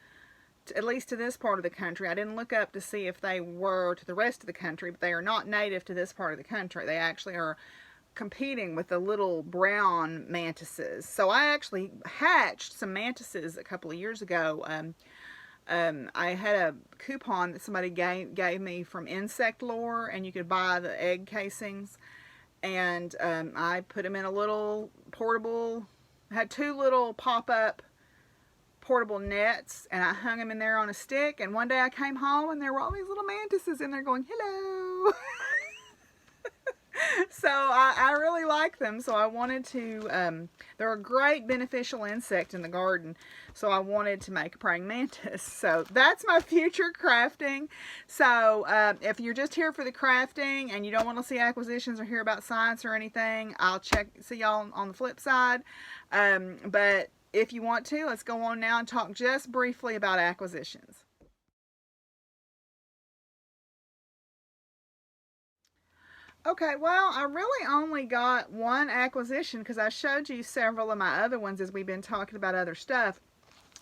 Speaker 1: at least to this part of the country. I didn't look up to see if they were to the rest of the country, but they are not native to this part of the country. They actually are competing with the little brown mantises. So I actually hatched some mantises a couple of years ago I had a coupon that somebody gave me from Insect Lore, and you could buy the egg casings. And I put them in a little portable, had 2 little pop-up portable nets, and I hung them in there on a stick. And one day I came home and there were all these little mantises in there going, hello. So I really like them. So I wanted to, they're a great beneficial insect in the garden. So I wanted to make a praying mantis. So that's my future crafting. So if you're just here for the crafting and you don't want to see acquisitions or hear about science or anything, I'll see y'all on the flip side. But if you want to, let's go on now and talk just briefly about acquisitions. Okay, well, I really only got one acquisition because I showed you several of my other ones as we've been talking about other stuff.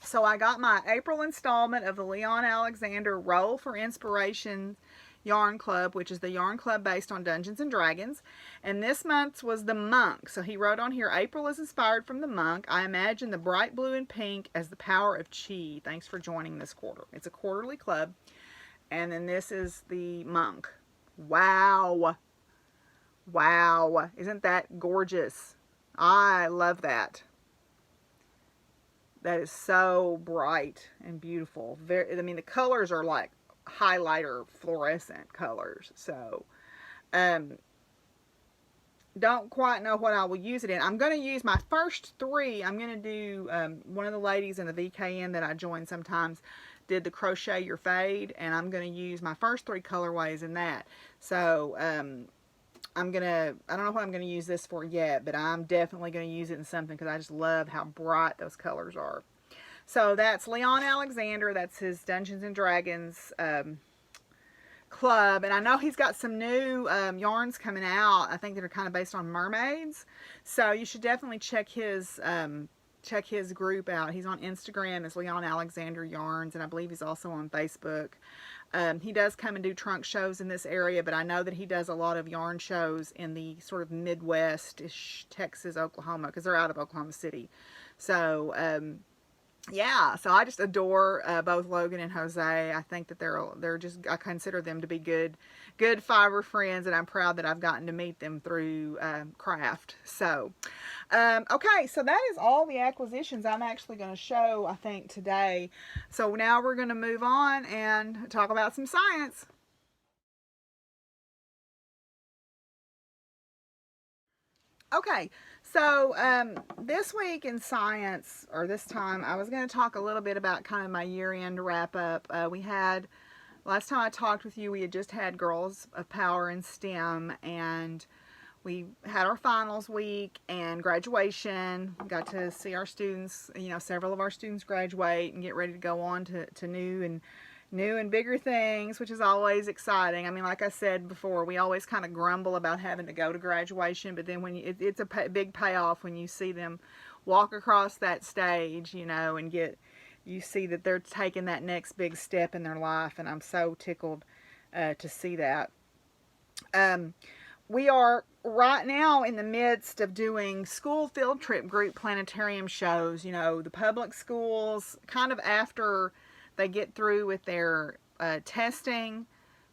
Speaker 1: So I got my April installment of the Leon Alexander Roll for Inspiration Yarn Club, which is the yarn club based on Dungeons and Dragons. And this month's was the Monk. So he wrote on here, April is inspired from the Monk. I imagine the bright blue and pink as the power of chi. Thanks for joining this quarter. It's a quarterly club. And then this is the Monk. Wow. Wow, isn't that gorgeous? I love that. That is so bright and beautiful. I mean, the colors are like highlighter fluorescent colors. So, don't quite know what I will use it in. I'm going to use my first 3. I'm going to do, one of the ladies in the VKN that I join sometimes did the Crochet Your Fade, and I'm going to use my first 3 colorways in that. So, I don't know what I'm going to use this for yet, but I'm definitely going to use it in something because I just love how bright those colors are. So that's Leon Alexander. That's his Dungeons and Dragons club. And I know he's got some new yarns coming out, I think that are kind of based on mermaids. So you should definitely check his group out. He's on Instagram as Leon Alexander Yarns, and I believe he's also on Facebook. He does come and do trunk shows in this area, but I know that he does a lot of yarn shows in the sort of Midwest-ish, Texas, Oklahoma, because they're out of Oklahoma City. So, yeah, so I just adore both Logan and Jose. I think that they're just, I consider them to be good fiber friends, and I'm proud that I've gotten to meet them through craft. So, okay, so that is all the acquisitions I'm actually going to show, I think, today. So now we're going to move on and talk about some science. Okay, so this week in science, or this time, I was going to talk a little bit about kind of my year-end wrap-up. Last time I talked with you, we had just had Girls of Power in STEM, and we had our finals week and graduation. We got to see our students, several of our students graduate and get ready to go on to new and bigger things, which is always exciting. I mean, like I said before, we always kind of grumble about having to go to graduation, but then when it's a big payoff when you see them walk across that stage, and you see that they're taking that next big step in their life, and I'm so tickled to see that. We are right now in the midst of doing school field trip group planetarium shows. The public schools, kind of after they get through with their testing,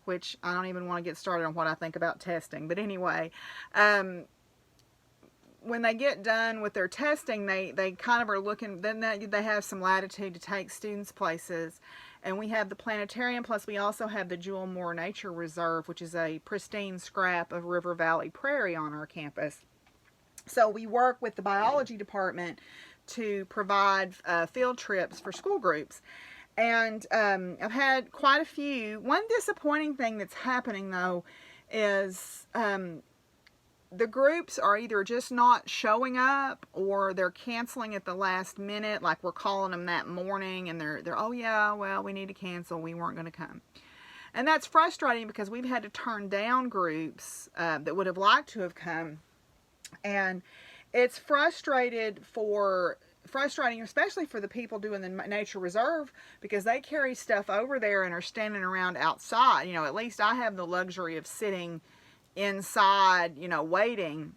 Speaker 1: which I don't even want to get started on what I think about testing. But anyway, when they get done with their testing, they kind of are looking, then they have some latitude to take students places. And we have the planetarium, plus we also have the Jewel Moore Nature Reserve, which is a pristine scrap of River Valley Prairie on our campus. So we work with the biology department to provide field trips for school groups. And I've had quite a few. One disappointing thing that's happening, though, is the groups are either just not showing up or they're canceling at the last minute, like we're calling them that morning and they're oh yeah, well, we need to cancel, we weren't going to come. And that's frustrating because we've had to turn down groups that would have liked to have come. And it's frustrating especially for the people doing the nature reserve, because they carry stuff over there and are standing around outside. At least I have the luxury of sitting inside, waiting.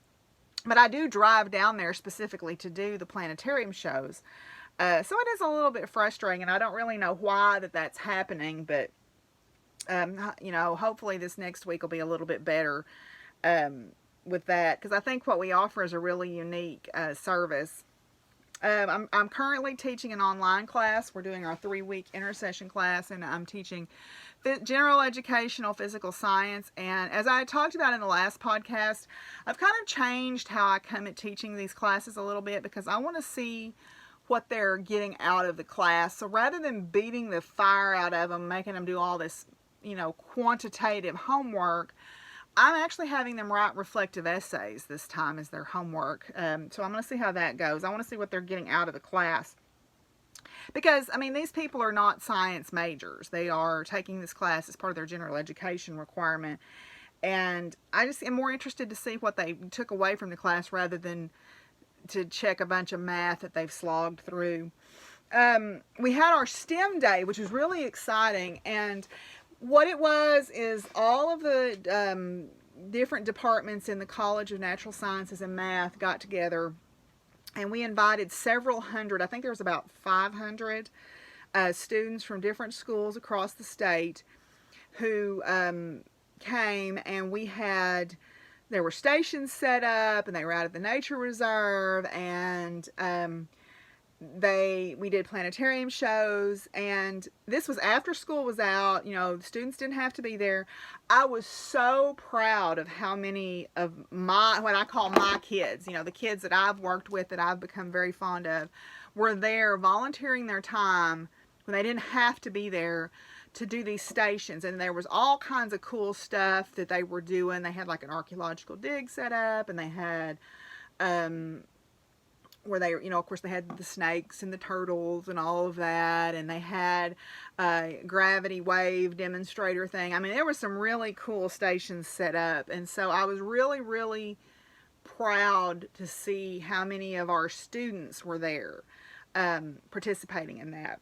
Speaker 1: But I do drive down there specifically to do the planetarium shows. So it is a little bit frustrating, and I don't really know why that's happening, but you know, hopefully this next week will be a little bit better with that, because I think what we offer is a really unique service. I'm currently teaching an online class. We're doing our 3-week intercession class, and I'm teaching general educational physical science. And as I talked about in the last podcast, I've kind of changed how I come at teaching these classes a little bit, because I want to see what they're getting out of the class. So rather than beating the fire out of them, making them do all this, you know, quantitative homework, I'm actually having them write reflective essays this time as their homework. So I'm going to see how that goes. I want to see what they're getting out of the class. Because, I mean, these people are not science majors. They are taking this class as part of their general education requirement. And I just am more interested to see what they took away from the class rather than to check a bunch of math that they've slogged through. We had our STEM day, which was really exciting. And what it was is all of the different departments in the College of Natural Sciences and Math got together, and we invited several hundred, I think there was about 500 students from different schools across the state who came, and there were stations set up, and they were out at the nature reserve, and we did planetarium shows, and this was after school was out. You know, the students didn't have to be there. I was so proud of how many of what I call my kids, you know, the kids that I've worked with, that I've become very fond of, were there volunteering their time when they didn't have to be there to do these stations. And there was all kinds of cool stuff that they were doing. They had like an archaeological dig set up, and they had where they, you know, of course they had the snakes and the turtles and all of that, and they had a gravity wave demonstrator thing. I mean, there were some really cool stations set up, and so I was really, really proud to see how many of our students were there participating in that.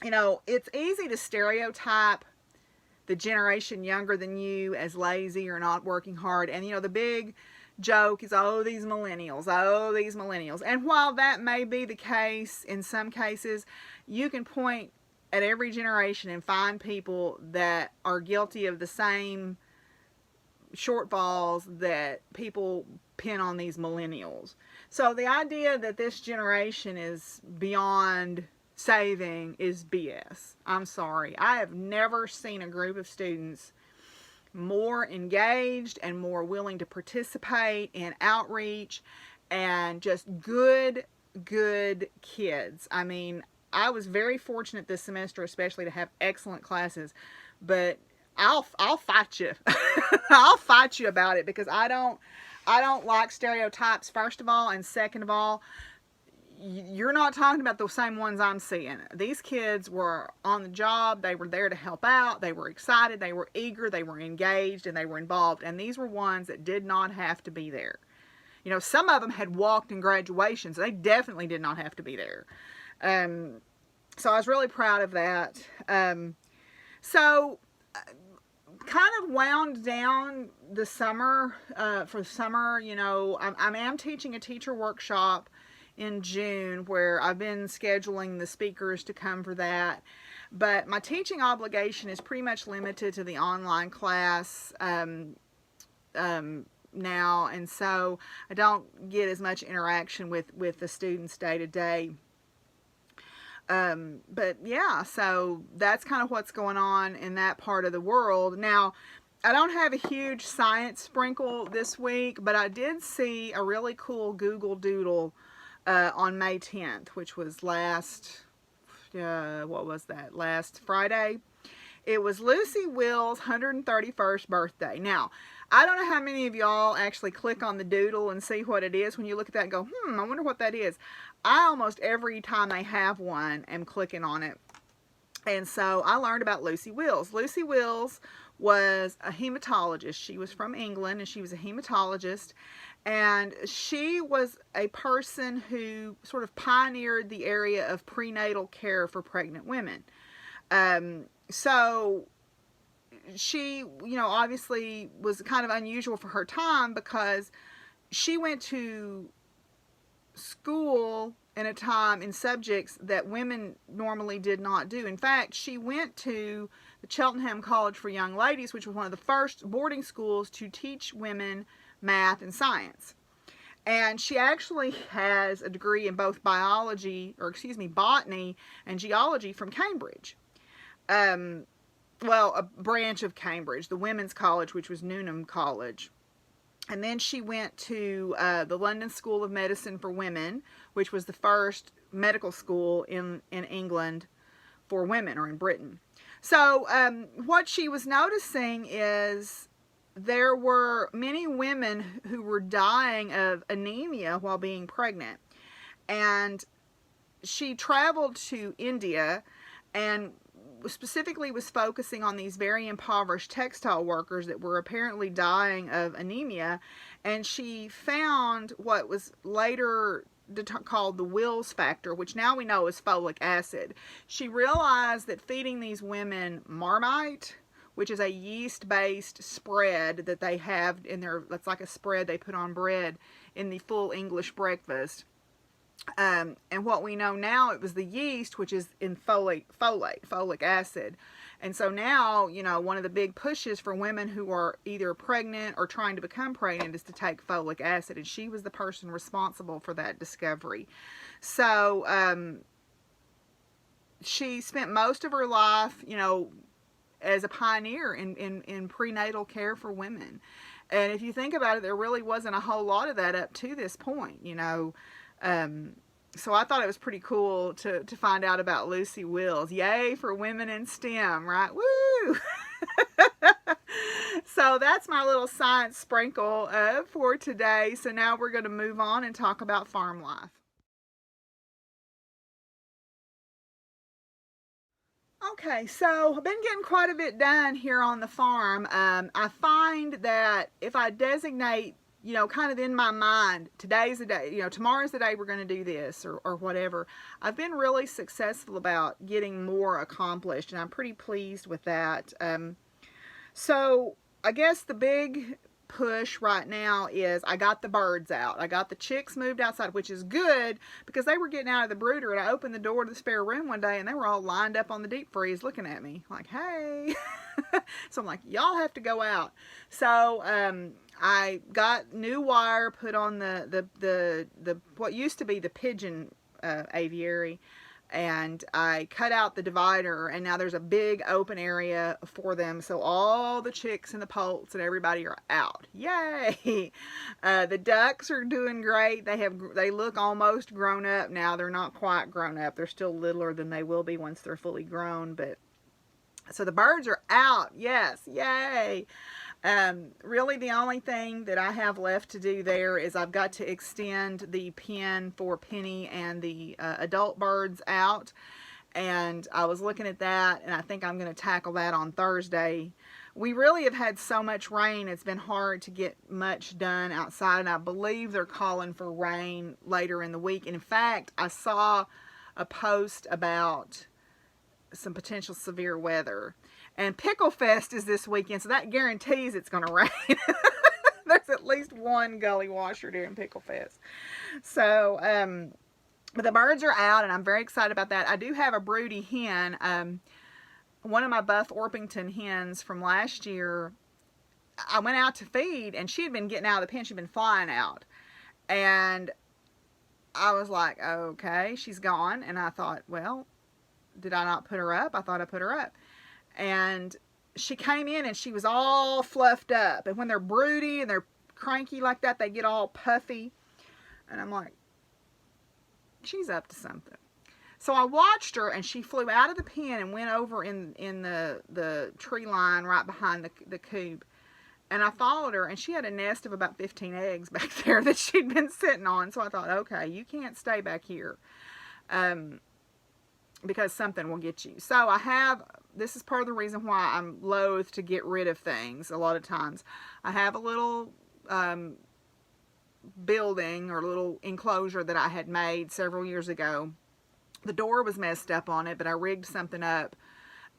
Speaker 1: You know, it's easy to stereotype the generation younger than you as lazy or not working hard, and you know, the big joke is, oh, these millennials, oh, these millennials. And while that may be the case in some cases, you can point at every generation and find people that are guilty of the same shortfalls that people pin on these millennials. So the idea that this generation is beyond saving is BS. I'm sorry. I have never seen a group of students more engaged and more willing to participate in outreach, and just good kids. I mean, I was very fortunate this semester especially to have excellent classes, but I'll fight you. I'll fight you about it, because I don't like stereotypes, first of all, and second of all, you're not talking about the same ones I'm seeing. These kids were on the job. They were there to help out. They were excited. They were eager. They were engaged, and they were involved. And these were ones that did not have to be there. You know, some of them had walked in graduations. They definitely did not have to be there. So I was really proud of that. So kind of wound down the summer. For summer, you know, I am teaching a teacher workshop in June, where I've been scheduling the speakers to come for that, but my teaching obligation is pretty much limited to the online class now, and so I don't get as much interaction with the students day to day. But yeah, so that's kind of what's going on in that part of the world. Now, I don't have a huge science sprinkle this week, but I did see a really cool Google Doodle on May 10th, which was last Friday. It was Lucy Will's 131st birthday. Now, I don't know how many of y'all actually click on the doodle and see what it is when you look at that and go, I wonder what that is. I almost every time they have one am clicking on it. And so I learned about Lucy Wills. Lucy Wills was a hematologist. She was from England, and she was a hematologist. And she was a person who sort of pioneered the area of prenatal care for pregnant women. So she, you know, obviously was kind of unusual for her time, because she went to school in a time in subjects that women normally did not do. In fact, she went to the Cheltenham College for Young Ladies, which was one of the first boarding schools to teach women math and science. And she actually has a degree in both botany and geology from Cambridge. Well, a branch of Cambridge, the Women's College, which was Newnham College. And then she went to the London School of Medicine for Women, which was the first medical school in England for women, or in Britain. So what she was noticing is there were many women who were dying of anemia while being pregnant. And she traveled to India and specifically was focusing on these very impoverished textile workers that were apparently dying of anemia. And she found what was later called the Wills factor, which now we know is folic acid. She realized that feeding these women Marmite, which is a yeast-based spread that they have in their, that's like a spread they put on bread in the full English breakfast. And what we know now, it was the yeast, which is in folic acid. And so now, you know, one of the big pushes for women who are either pregnant or trying to become pregnant is to take folic acid. And she was the person responsible for that discovery. So she spent most of her life, you know, as a pioneer in prenatal care for women. And if you think about it, there really wasn't a whole lot of that up to this point, you know. So I thought it was pretty cool to find out about Lucy Wills. Yay for women in STEM, right? Woo! So that's my little science sprinkle for today. So now we're going to move on and talk about farm life. Okay, so I've been getting quite a bit done here on the farm. I find that if I designate, you know, kind of in my mind, today's the day, you know, tomorrow's the day we're going to do this or whatever, I've been really successful about getting more accomplished, and I'm pretty pleased with that. So I guess the big push right now is I got the birds out. I got the chicks moved outside, which is good because they were getting out of the brooder, and I opened the door to the spare room one day and they were all lined up on the deep freeze looking at me like, hey. So I'm like, y'all have to go out. So I got new wire put on the what used to be the pigeon aviary, and I cut out the divider, and now there's a big open area for them, so all the chicks and the poults and everybody are out. Yay! The ducks are doing great. They look almost grown up now. They're not quite grown up. They're still littler than they will be once they're fully grown, but so the birds are out. Yes, yay! Really the only thing that I have left to do there is I've got to extend the pen for Penny and the adult birds out, and I was looking at that, and I think I'm going to tackle that on Thursday. We really have had so much rain, it's been hard to get much done outside, and I believe they're calling for rain later in the week. And in fact, I saw a post about some potential severe weather. And Pickle Fest is this weekend, so that guarantees it's going to rain. There's at least one gully washer during Pickle Fest. So, but the birds are out, and I'm very excited about that. I do have a broody hen. One of my Buff Orpington hens from last year, I went out to feed, and she had been getting out of the pen. She'd been flying out. And I was like, okay, she's gone. And I thought, well, did I not put her up? I thought I put her up. And she came in and she was all fluffed up. And when they're broody and they're cranky like that, they get all puffy. And I'm like, she's up to something. So I watched her, and she flew out of the pen and went over in the tree line right behind the coop. And I followed her, and she had a nest of about 15 eggs back there that she'd been sitting on. So I thought, okay, you can't stay back here. Because something will get you. So this is part of the reason why I'm loath to get rid of things a lot of times. I have a little building or little enclosure that I had made several years ago. The door was messed up on it, but I rigged something up.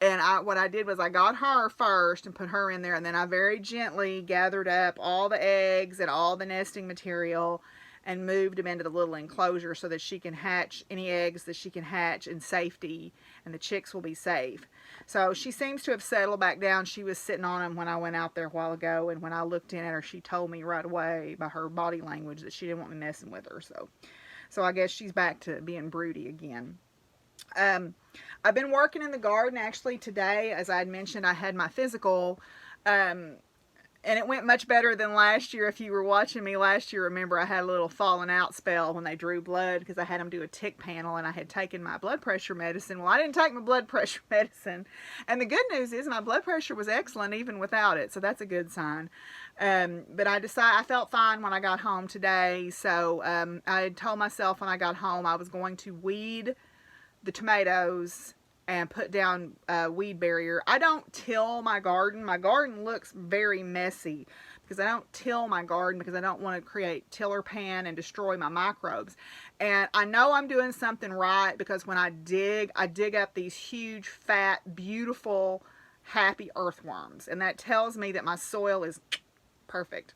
Speaker 1: And what I did was I got her first and put her in there, and then I very gently gathered up all the eggs and all the nesting material. and moved them into the little enclosure so that she can hatch any eggs that she can hatch in safety, and the chicks will be safe. So she seems to have settled back down. She was sitting on them when I went out there a while ago, and when I looked in at her, she told me right away by her body language that she didn't want me messing with her. So I guess she's back to being broody again. I've been working in the garden. Actually today, as I had mentioned, I had my physical, and it went much better than last year. If you were watching me last year, remember I had a little falling out spell when they drew blood because I had them do a tick panel, and I had taken my blood pressure medicine. Well, I didn't take my blood pressure medicine, and the good news is my blood pressure was excellent even without it, so that's a good sign. But I felt fine when I got home today, so I had told myself when I got home I was going to weed the tomatoes and put down weed barrier. I don't till my garden. My garden looks very messy because I don't till my garden because I don't want to create tiller pan and destroy my microbes. And I know I'm doing something right because when I dig up these huge, fat, beautiful, happy earthworms. And that tells me that my soil is perfect.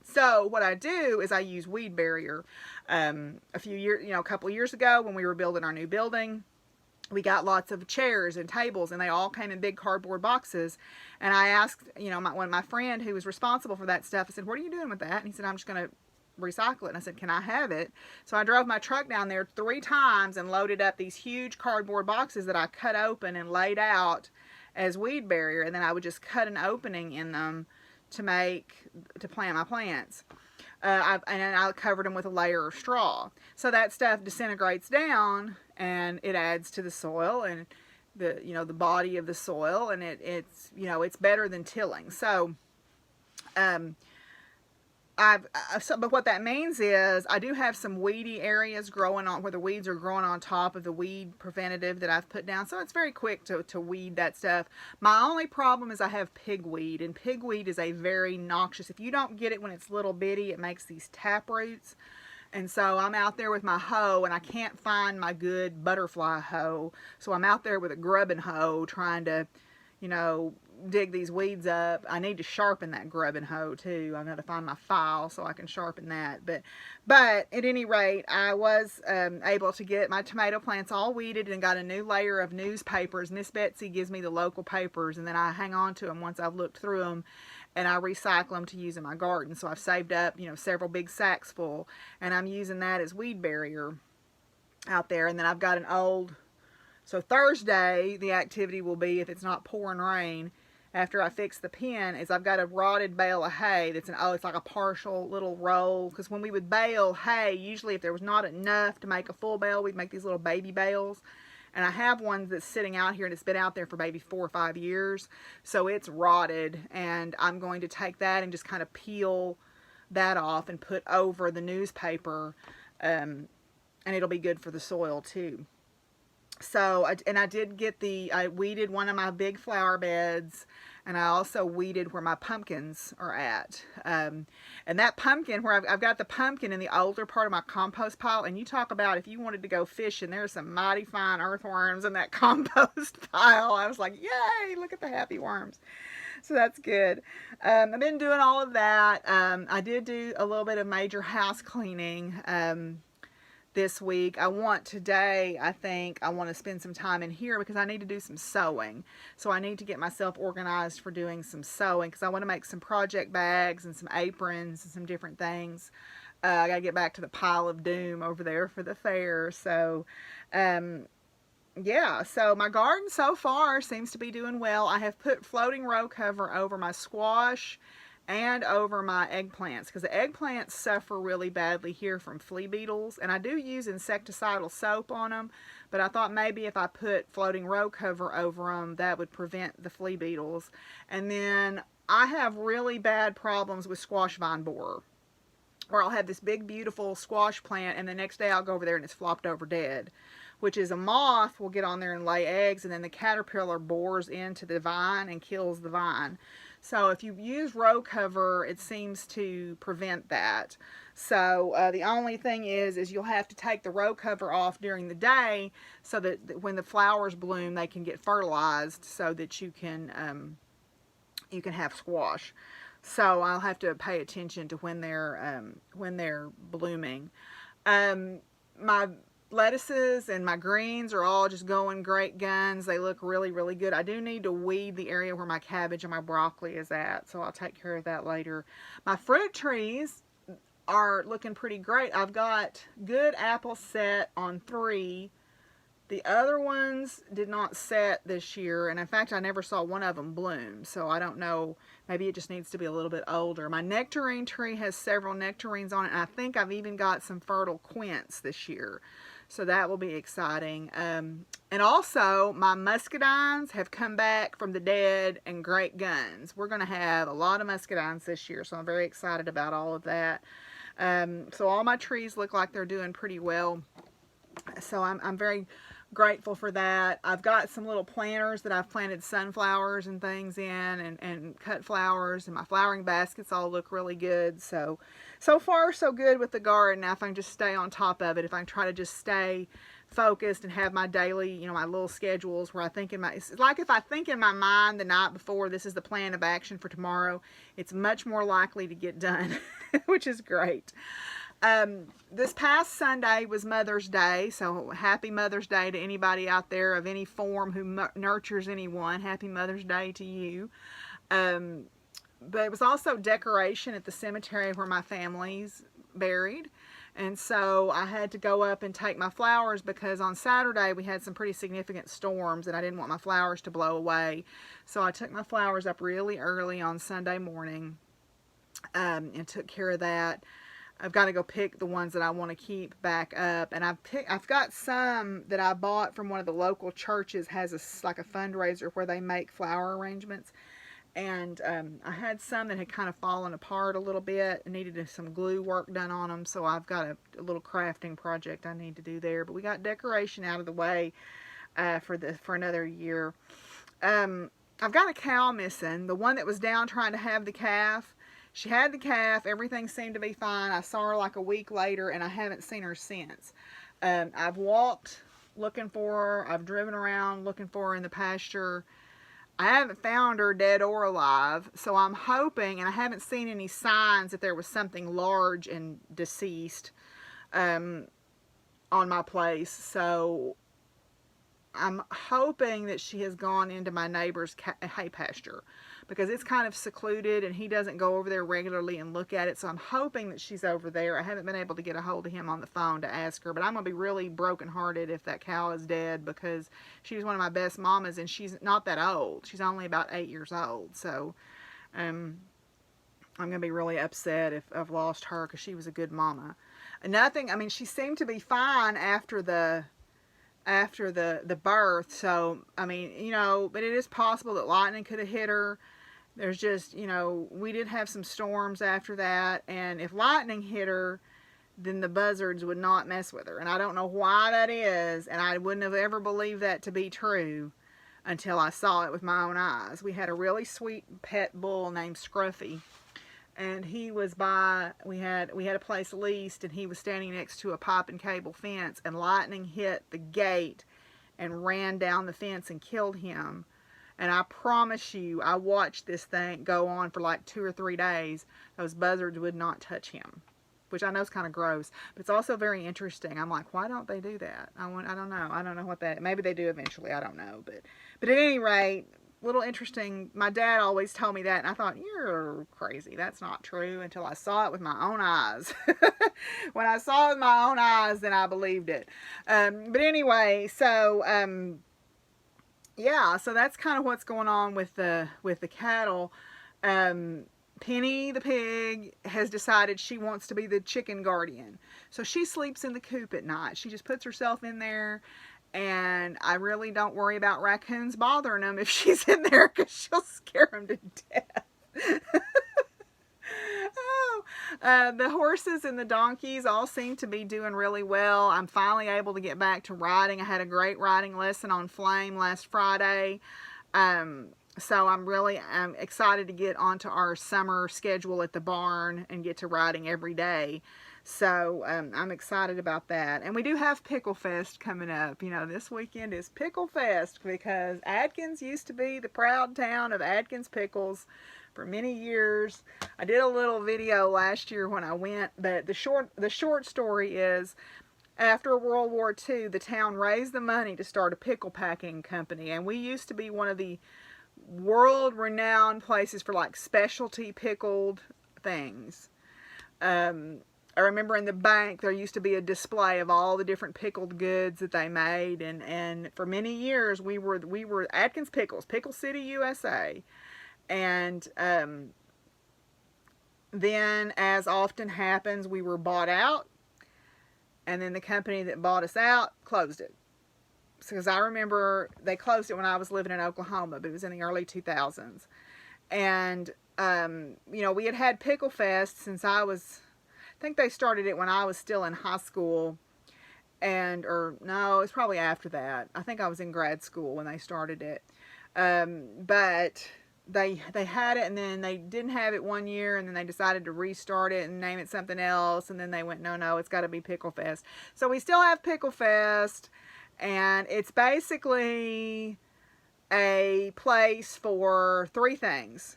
Speaker 1: So what I do is I use weed barrier. A couple of years ago when we were building our new building, we got lots of chairs and tables, and they all came in big cardboard boxes. And I asked, my friend who was responsible for that stuff, I said, "What are you doing with that?" And he said, "I'm just going to recycle it." And I said, "Can I have it?" So I drove my truck down there 3 times and loaded up these huge cardboard boxes that I cut open and laid out as weed barrier. And then I would just cut an opening in them to plant my plants. And I covered them with a layer of straw. So that stuff disintegrates down and it adds to the soil and the body of the soil, and it's better than tilling. So but what that means is I do have some weedy areas growing on where the weeds are growing on top of the weed preventative that I've put down. So it's very quick to weed that stuff. My only problem is I have pigweed, and pigweed is a very noxious. If you don't get it when it's little bitty, it makes these tap roots. And so I'm out there with my hoe, and I can't find my good butterfly hoe. So I'm out there with a grubbing hoe trying to, dig these weeds up. I need to sharpen that grubbing hoe too. I've got to find my file so I can sharpen that. But at any rate, I was able to get my tomato plants all weeded and got a new layer of newspapers. Miss Betsy gives me the local papers, and then I hang on to them once I've looked through them, and I recycle them to use in my garden. So I've saved up, several big sacks full, and I'm using that as weed barrier out there. And then I've got so Thursday, the activity will be, if it's not pouring rain, after I fix the pen, is I've got a rotted bale of hay that's it's like a partial little roll. Because when we would bale hay, usually if there was not enough to make a full bale, we'd make these little baby bales. And I have one that's sitting out here, and it's been out there for maybe 4 or 5 years. So it's rotted, and I'm going to take that and just kind of peel that off and put over the newspaper. And it'll be good for the soil too. So, I weeded one of my big flower beds, and I also weeded where my pumpkins are at. And that pumpkin, where I've got the pumpkin in the older part of my compost pile, and you talk about if you wanted to go fishing, there's some mighty fine earthworms in that compost pile. I was like, yay, look at the happy worms. So that's good. I've been doing all of that. I did do a little bit of major house cleaning this week. I want to spend some time in here because I need to do some sewing. So I need to get myself organized for doing some sewing because I want to make some project bags and some aprons and some different things. I got to get back to the pile of doom over there for the fair. So, yeah, so my garden so far seems to be doing well. I have put floating row cover over my squash and over my eggplants, because the eggplants suffer really badly here from flea beetles, and I do use insecticidal soap on them, but I thought maybe if I put floating row cover over them, that would prevent the flea beetles. And then I have really bad problems with squash vine borer, where I'll have this big beautiful squash plant, and the next day I'll go over there and it's flopped over dead, which is a moth will get on there and lay eggs, and then the caterpillar bores into the vine and kills the vine. So if you use row cover, it seems to prevent that. So the only thing is you'll have to take the row cover off during the day so that when the flowers bloom, they can get fertilized so that you can have squash. So I'll have to pay attention to when they're blooming. My lettuces and my greens are all just going great guns. They look really, really good. I do need to weed the area where my cabbage and my broccoli is at, so I'll take care of that later. My fruit trees are looking pretty great. I've got good apples set on 3. The other ones did not set this year, and in fact I never saw one of them bloom, so I don't know, maybe it just needs to be a little bit older. My nectarine tree has several nectarines on it, and I think I've even got some fertile quince this year, so that will be exciting. And also my muscadines have come back from the dead and great guns. We're going to have a lot of muscadines this year, so I'm very excited about all of that. So all my trees look like they're doing pretty well, so I'm very grateful for that. I've got some little planters that I've planted sunflowers and things in, and cut flowers, and my flowering baskets all look really good. So far so good with the garden. Now if I can just stay on top of it, if I can try to just stay focused and have my daily, you know, my little schedules where I think it's like if I think in my mind the night before, this is the plan of action for tomorrow, it's much more likely to get done, which is great. This past Sunday was Mother's Day, so happy Mother's Day to anybody out there of any form who nurtures anyone. Happy Mother's Day to you. But it was also decoration at the cemetery where my family's buried, and so I had to go up and take my flowers because on Saturday we had some pretty significant storms and I didn't want my flowers to blow away. So I took my flowers up really early on Sunday morning and took care of that. I've got to go pick the ones that I want to keep back up, and I've got some that I bought from one of the local churches. Has like a fundraiser where they make flower arrangements, and I had some that had kind of fallen apart a little bit and needed some glue work done on them, so I've got a little crafting project I need to do there. But we got decoration out of the way for another year. I've got a cow missing, the one that was down trying to have the calf. She had the calf, everything seemed to be fine. I saw her like a week later and I haven't seen her since. I've walked looking for her. I've driven around looking for her in the pasture. I haven't found her dead or alive. So I'm hoping, and I haven't seen any signs that there was something large and deceased on my place. So I'm hoping that she has gone into my neighbor's hay pasture, because it's kind of secluded and he doesn't go over there regularly and look at it. So I'm hoping that she's over there. I haven't been able to get a hold of him on the phone to ask her, but I'm going to be really brokenhearted if that cow is dead, because she was one of my best mamas and she's not that old. She's only about 8 years old. So I'm going to be really upset if I've lost her, because she was a good mama. Nothing, I mean, she seemed to be fine after the birth. So, I mean, you know, but it is possible that lightning could have hit her. There's just, you know, we did have some storms after that, and if lightning hit her, then the buzzards would not mess with her. And I don't know why that is, and I wouldn't have ever believed that to be true until I saw it with my own eyes. We had a really sweet pet bull named Scruffy, and he was we had a place leased, and he was standing next to a pipe and cable fence, and lightning hit the gate and ran down the fence and killed him. And I promise you, I watched this thing go on for like 2 or 3 days. Those buzzards would not touch him, which I know is kind of gross, but it's also very interesting. I'm like, why don't they do that? I don't know. I don't know what that, maybe they do eventually. I don't know. But at any rate, little interesting. My dad always told me that, and I thought, you're crazy. That's not true, until I saw it with my own eyes. When I saw it with my own eyes, then I believed it. But anyway, so yeah, so that's kind of what's going on with the cattle. Penny the pig has decided she wants to be the chicken guardian. So she sleeps in the coop at night. She just puts herself in there, and I really don't worry about raccoons bothering them if she's in there, because she'll scare them to death. The horses and the donkeys all seem to be doing really well. I'm finally able to get back to riding. I had a great riding lesson on Flame last Friday. So I'm really excited to get onto our summer schedule at the barn and get to riding every day. So I'm excited about that. And we do have Pickle Fest coming up. You know, this weekend is Pickle Fest because Adkins used to be the proud town of Adkins Pickles for many years. I did a little video last year when I went, but the short story is, after World War II, the town raised the money to start a pickle packing company, and we used to be one of the world-renowned places for like specialty pickled things. I remember in the bank there used to be a display of all the different pickled goods that they made, and for many years we were Adkins Pickles, Pickle City, USA. And then, as often happens, we were bought out, and then the company that bought us out closed it. Because I remember they closed it when I was living in Oklahoma, but it was in the early 2000s. And you know, we had Pickle Fest since I think they started it when I was still in high school, or no, it's probably after that. I think I was in grad school when they started it. But they had it, and then they didn't have it one year, and then they decided to restart it and name it something else, and then they went, no, it's got to be Pickle Fest. So we still have Pickle Fest, and it's basically a place for three things: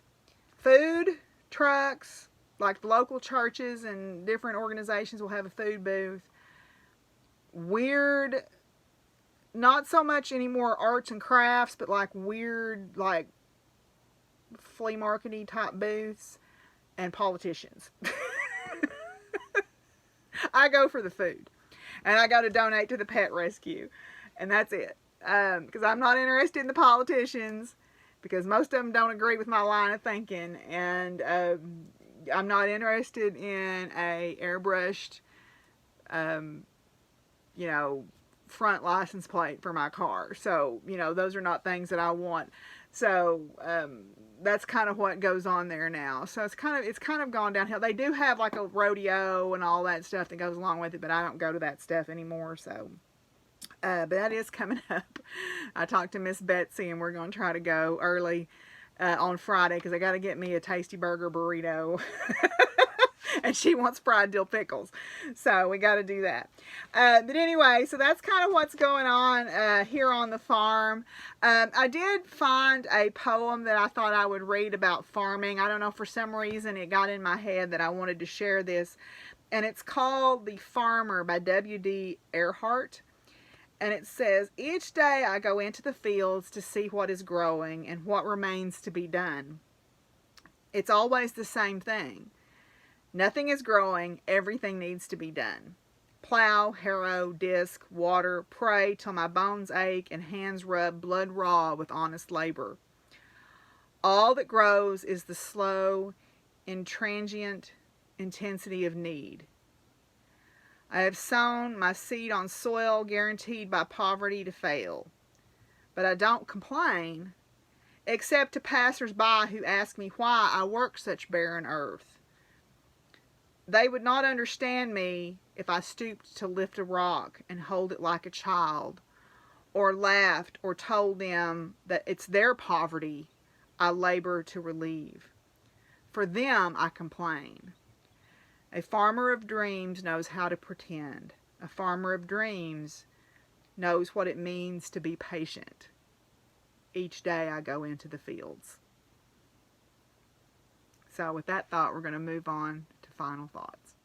Speaker 1: food trucks, like the local churches and different organizations will have a food booth. Weird, not so much anymore arts and crafts, but like weird, like flea market-y type booths, and politicians. I go for the food, and I go to donate to the pet rescue, and that's it. Because I'm not interested in the politicians, because most of them don't agree with my line of thinking, and I'm not interested in a airbrushed, you know, front license plate for my car. So, you know, those are not things that I want. So, that's kind of what goes on there now. So it's kind of gone downhill. They do have like a rodeo and all that stuff that goes along with it, but I don't go to that stuff anymore. So, but that is coming up. I talked to Miss Betsy, and we're going to try to go early on Friday, because I got to get me a Tasty Burger burrito. And she wants fried dill pickles, so we got to do that. But anyway, so that's kind of what's going on here on the farm. I did find a poem that I thought I would read about farming. I don't know, for some reason it got in my head that I wanted to share this, and it's called "The Farmer" by W.D. Earhart. And it says, "Each day I go into the fields to see what is growing and what remains to be done. It's always the same thing. Nothing is growing, everything needs to be done. Plow, harrow, disc, water, pray till my bones ache and hands rub blood raw with honest labor. All that grows is the slow, intransient intensity of need. I have sown my seed on soil guaranteed by poverty to fail. But I don't complain, except to passers-by who ask me why I work such barren earth. They would not understand me if I stooped to lift a rock and hold it like a child, or laughed or told them that it's their poverty I labor to relieve. For them I complain. A farmer of dreams knows how to pretend. A farmer of dreams knows what it means to be patient. Each day I go into the fields." So with that thought, we're going to move on to final thoughts.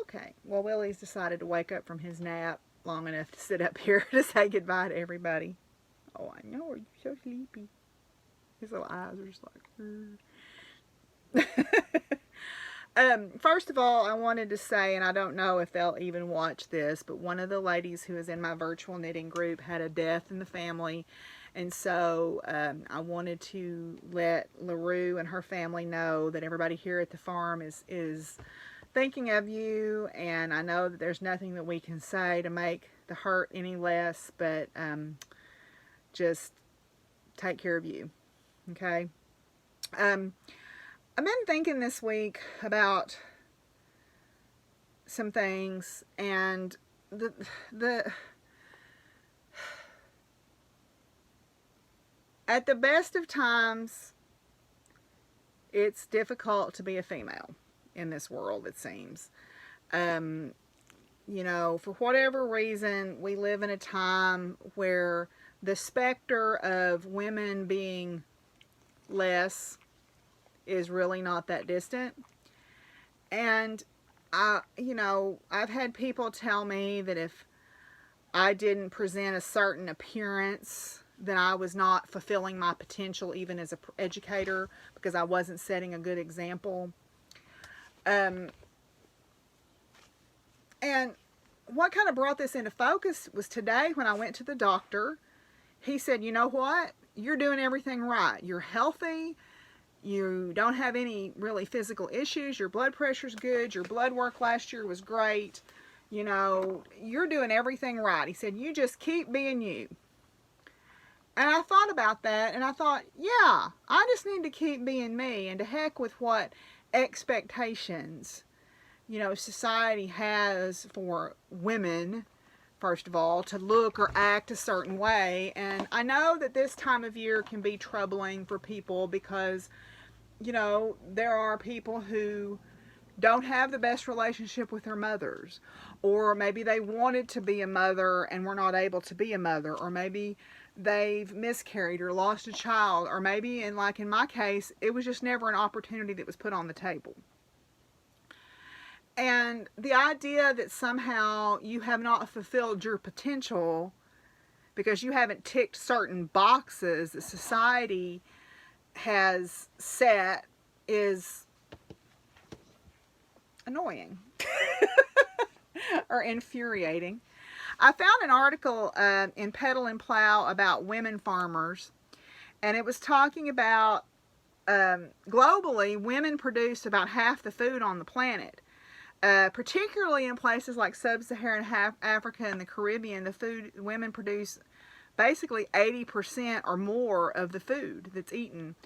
Speaker 1: Okay, well, Willie's decided to wake up from his nap long enough to sit up here to say goodbye to everybody. Oh, I know, you're so sleepy. His little eyes are just like... First of all, I wanted to say, and I don't know if they'll even watch this, but one of the ladies who is in my virtual knitting group had a death in the family, and so I wanted to let LaRue and her family know that everybody here at the farm is thinking of you, and I know that there's nothing that we can say to make the hurt any less, but just take care of you, okay? I've been thinking this week about some things, and at the best of times, it's difficult to be a female in this world, it seems. You know, for whatever reason, we live in a time where the specter of women being less is really not that distant. And you know, I've had people tell me that if I didn't present a certain appearance, then I was not fulfilling my potential even as an educator, because I wasn't setting a good example. And what kind of brought this into focus was today when I went to the doctor. He said, you know what? You're doing everything right. You're healthy. You don't have any really physical issues. Your blood pressure's good. Your blood work last year was great. You know, you're doing everything right. He said, you just keep being you. And I thought about that, and I thought, yeah, I just need to keep being me, and to heck with what expectations, you know, society has for women, first of all, to look or act a certain way. And I know that this time of year can be troubling for people because, you know, there are people who don't have the best relationship with their mothers, or maybe they wanted to be a mother and were not able to be a mother, or maybe they've miscarried or lost a child, or maybe, and like in my case, it was just never an opportunity that was put on the table. And the idea that somehow you have not fulfilled your potential because you haven't ticked certain boxes that society has set is annoying or infuriating. I found an article in Pedal and Plow about women farmers, and it was talking about globally, women produce about half the food on the planet. Particularly in places like sub-Saharan Africa and the Caribbean, the food women produce basically 80% or more of the food that's eaten,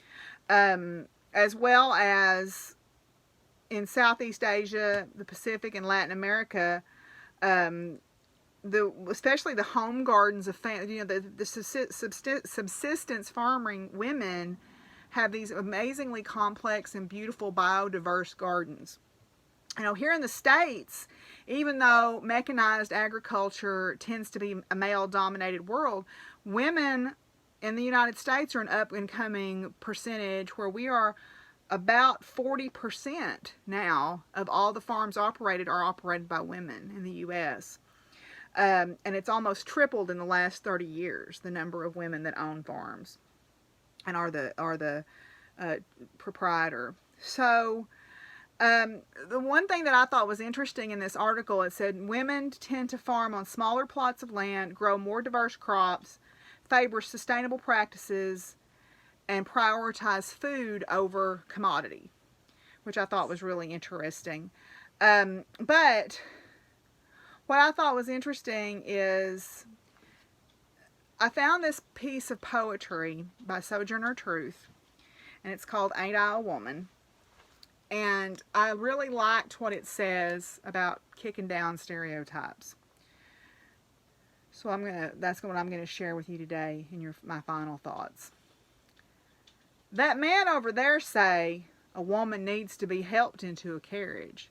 Speaker 1: as well as in Southeast Asia, the Pacific, and Latin America. Especially the home gardens of the subsistence farming women have these amazingly complex and beautiful biodiverse gardens. You know, here in the States, even though mechanized agriculture tends to be a male-dominated world, women in the United States are an up-and-coming percentage where we are about 40% now of all the farms operated are operated by women in the U.S. And it's almost tripled in the last 30 years, the number of women that own farms and are the proprietor. So the one thing that I thought was interesting in this article, it said women tend to farm on smaller plots of land, grow more diverse crops, favor sustainable practices, and prioritize food over commodity, which I thought was really interesting. But what I thought was interesting is I found this piece of poetry by Sojourner Truth, and it's called Ain't I a Woman? And I really liked what it says about kicking down stereotypes. So that's what I'm gonna share with you today in my final thoughts. That man over there say a woman needs to be helped into a carriage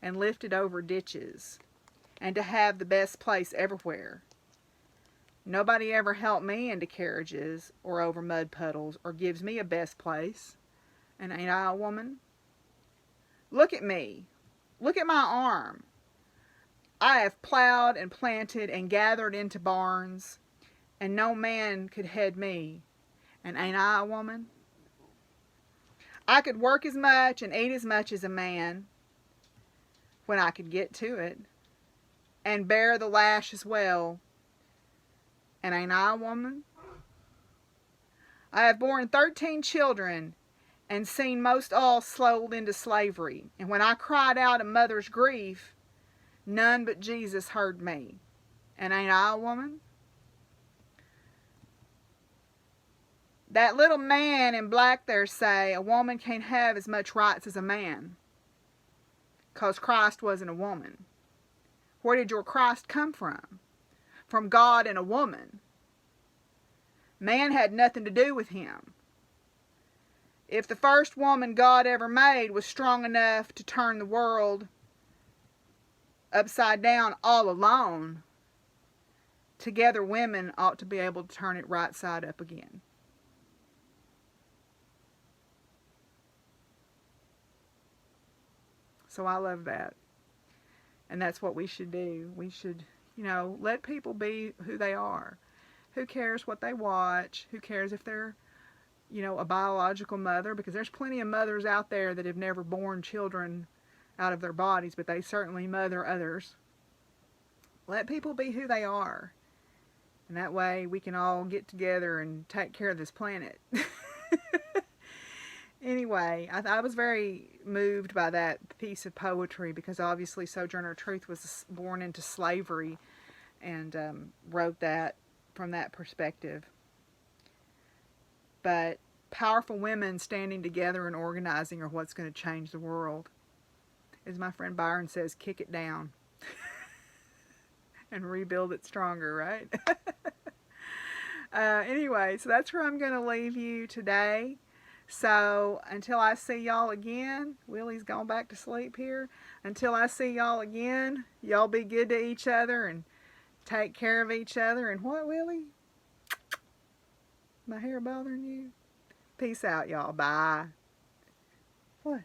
Speaker 1: and lifted over ditches and to have the best place everywhere. Nobody ever helped me into carriages or over mud puddles or gives me a best place. And ain't I a woman? Look at me. Look at my arm. I have plowed and planted and gathered into barns, and no man could head me. And ain't I a woman? I could work as much and eat as much as a man when I could get to it, and bear the lash as well. And ain't I a woman? I have borne 13 children and seen most all sold into slavery. And when I cried out a mother's grief, none but Jesus heard me. And ain't I a woman? That little man in black there say a woman can't have as much rights as a man, 'cause Christ wasn't a woman. Where did your Christ come from? From God and a woman. Man had nothing to do with him. if the first woman God ever made was strong enough to turn the world upside down all alone, together women ought to be able to turn it right side up again. So I love that. And that's what we should do. We should, you know, let people be who they are. Who cares what they watch? Who cares if they're, you know, a biological mother? Because there's plenty of mothers out there that have never born children out of their bodies, but they certainly mother others. Let people be who they are. And that way we can all get together and take care of this planet. Anyway, I was very moved by that piece of poetry because obviously Sojourner Truth was born into slavery and wrote that from that perspective. But powerful women standing together and organizing are what's going to change the world. As my friend Byron says, kick it down and rebuild it stronger, right? Anyway, so that's where I'm going to leave you today. So until I see y'all again, Willie's gone back to sleep here. Until I see y'all again, y'all be good to each other and take care of each other. And what, Willie? My hair bothering you? Peace out, y'all. Bye. What?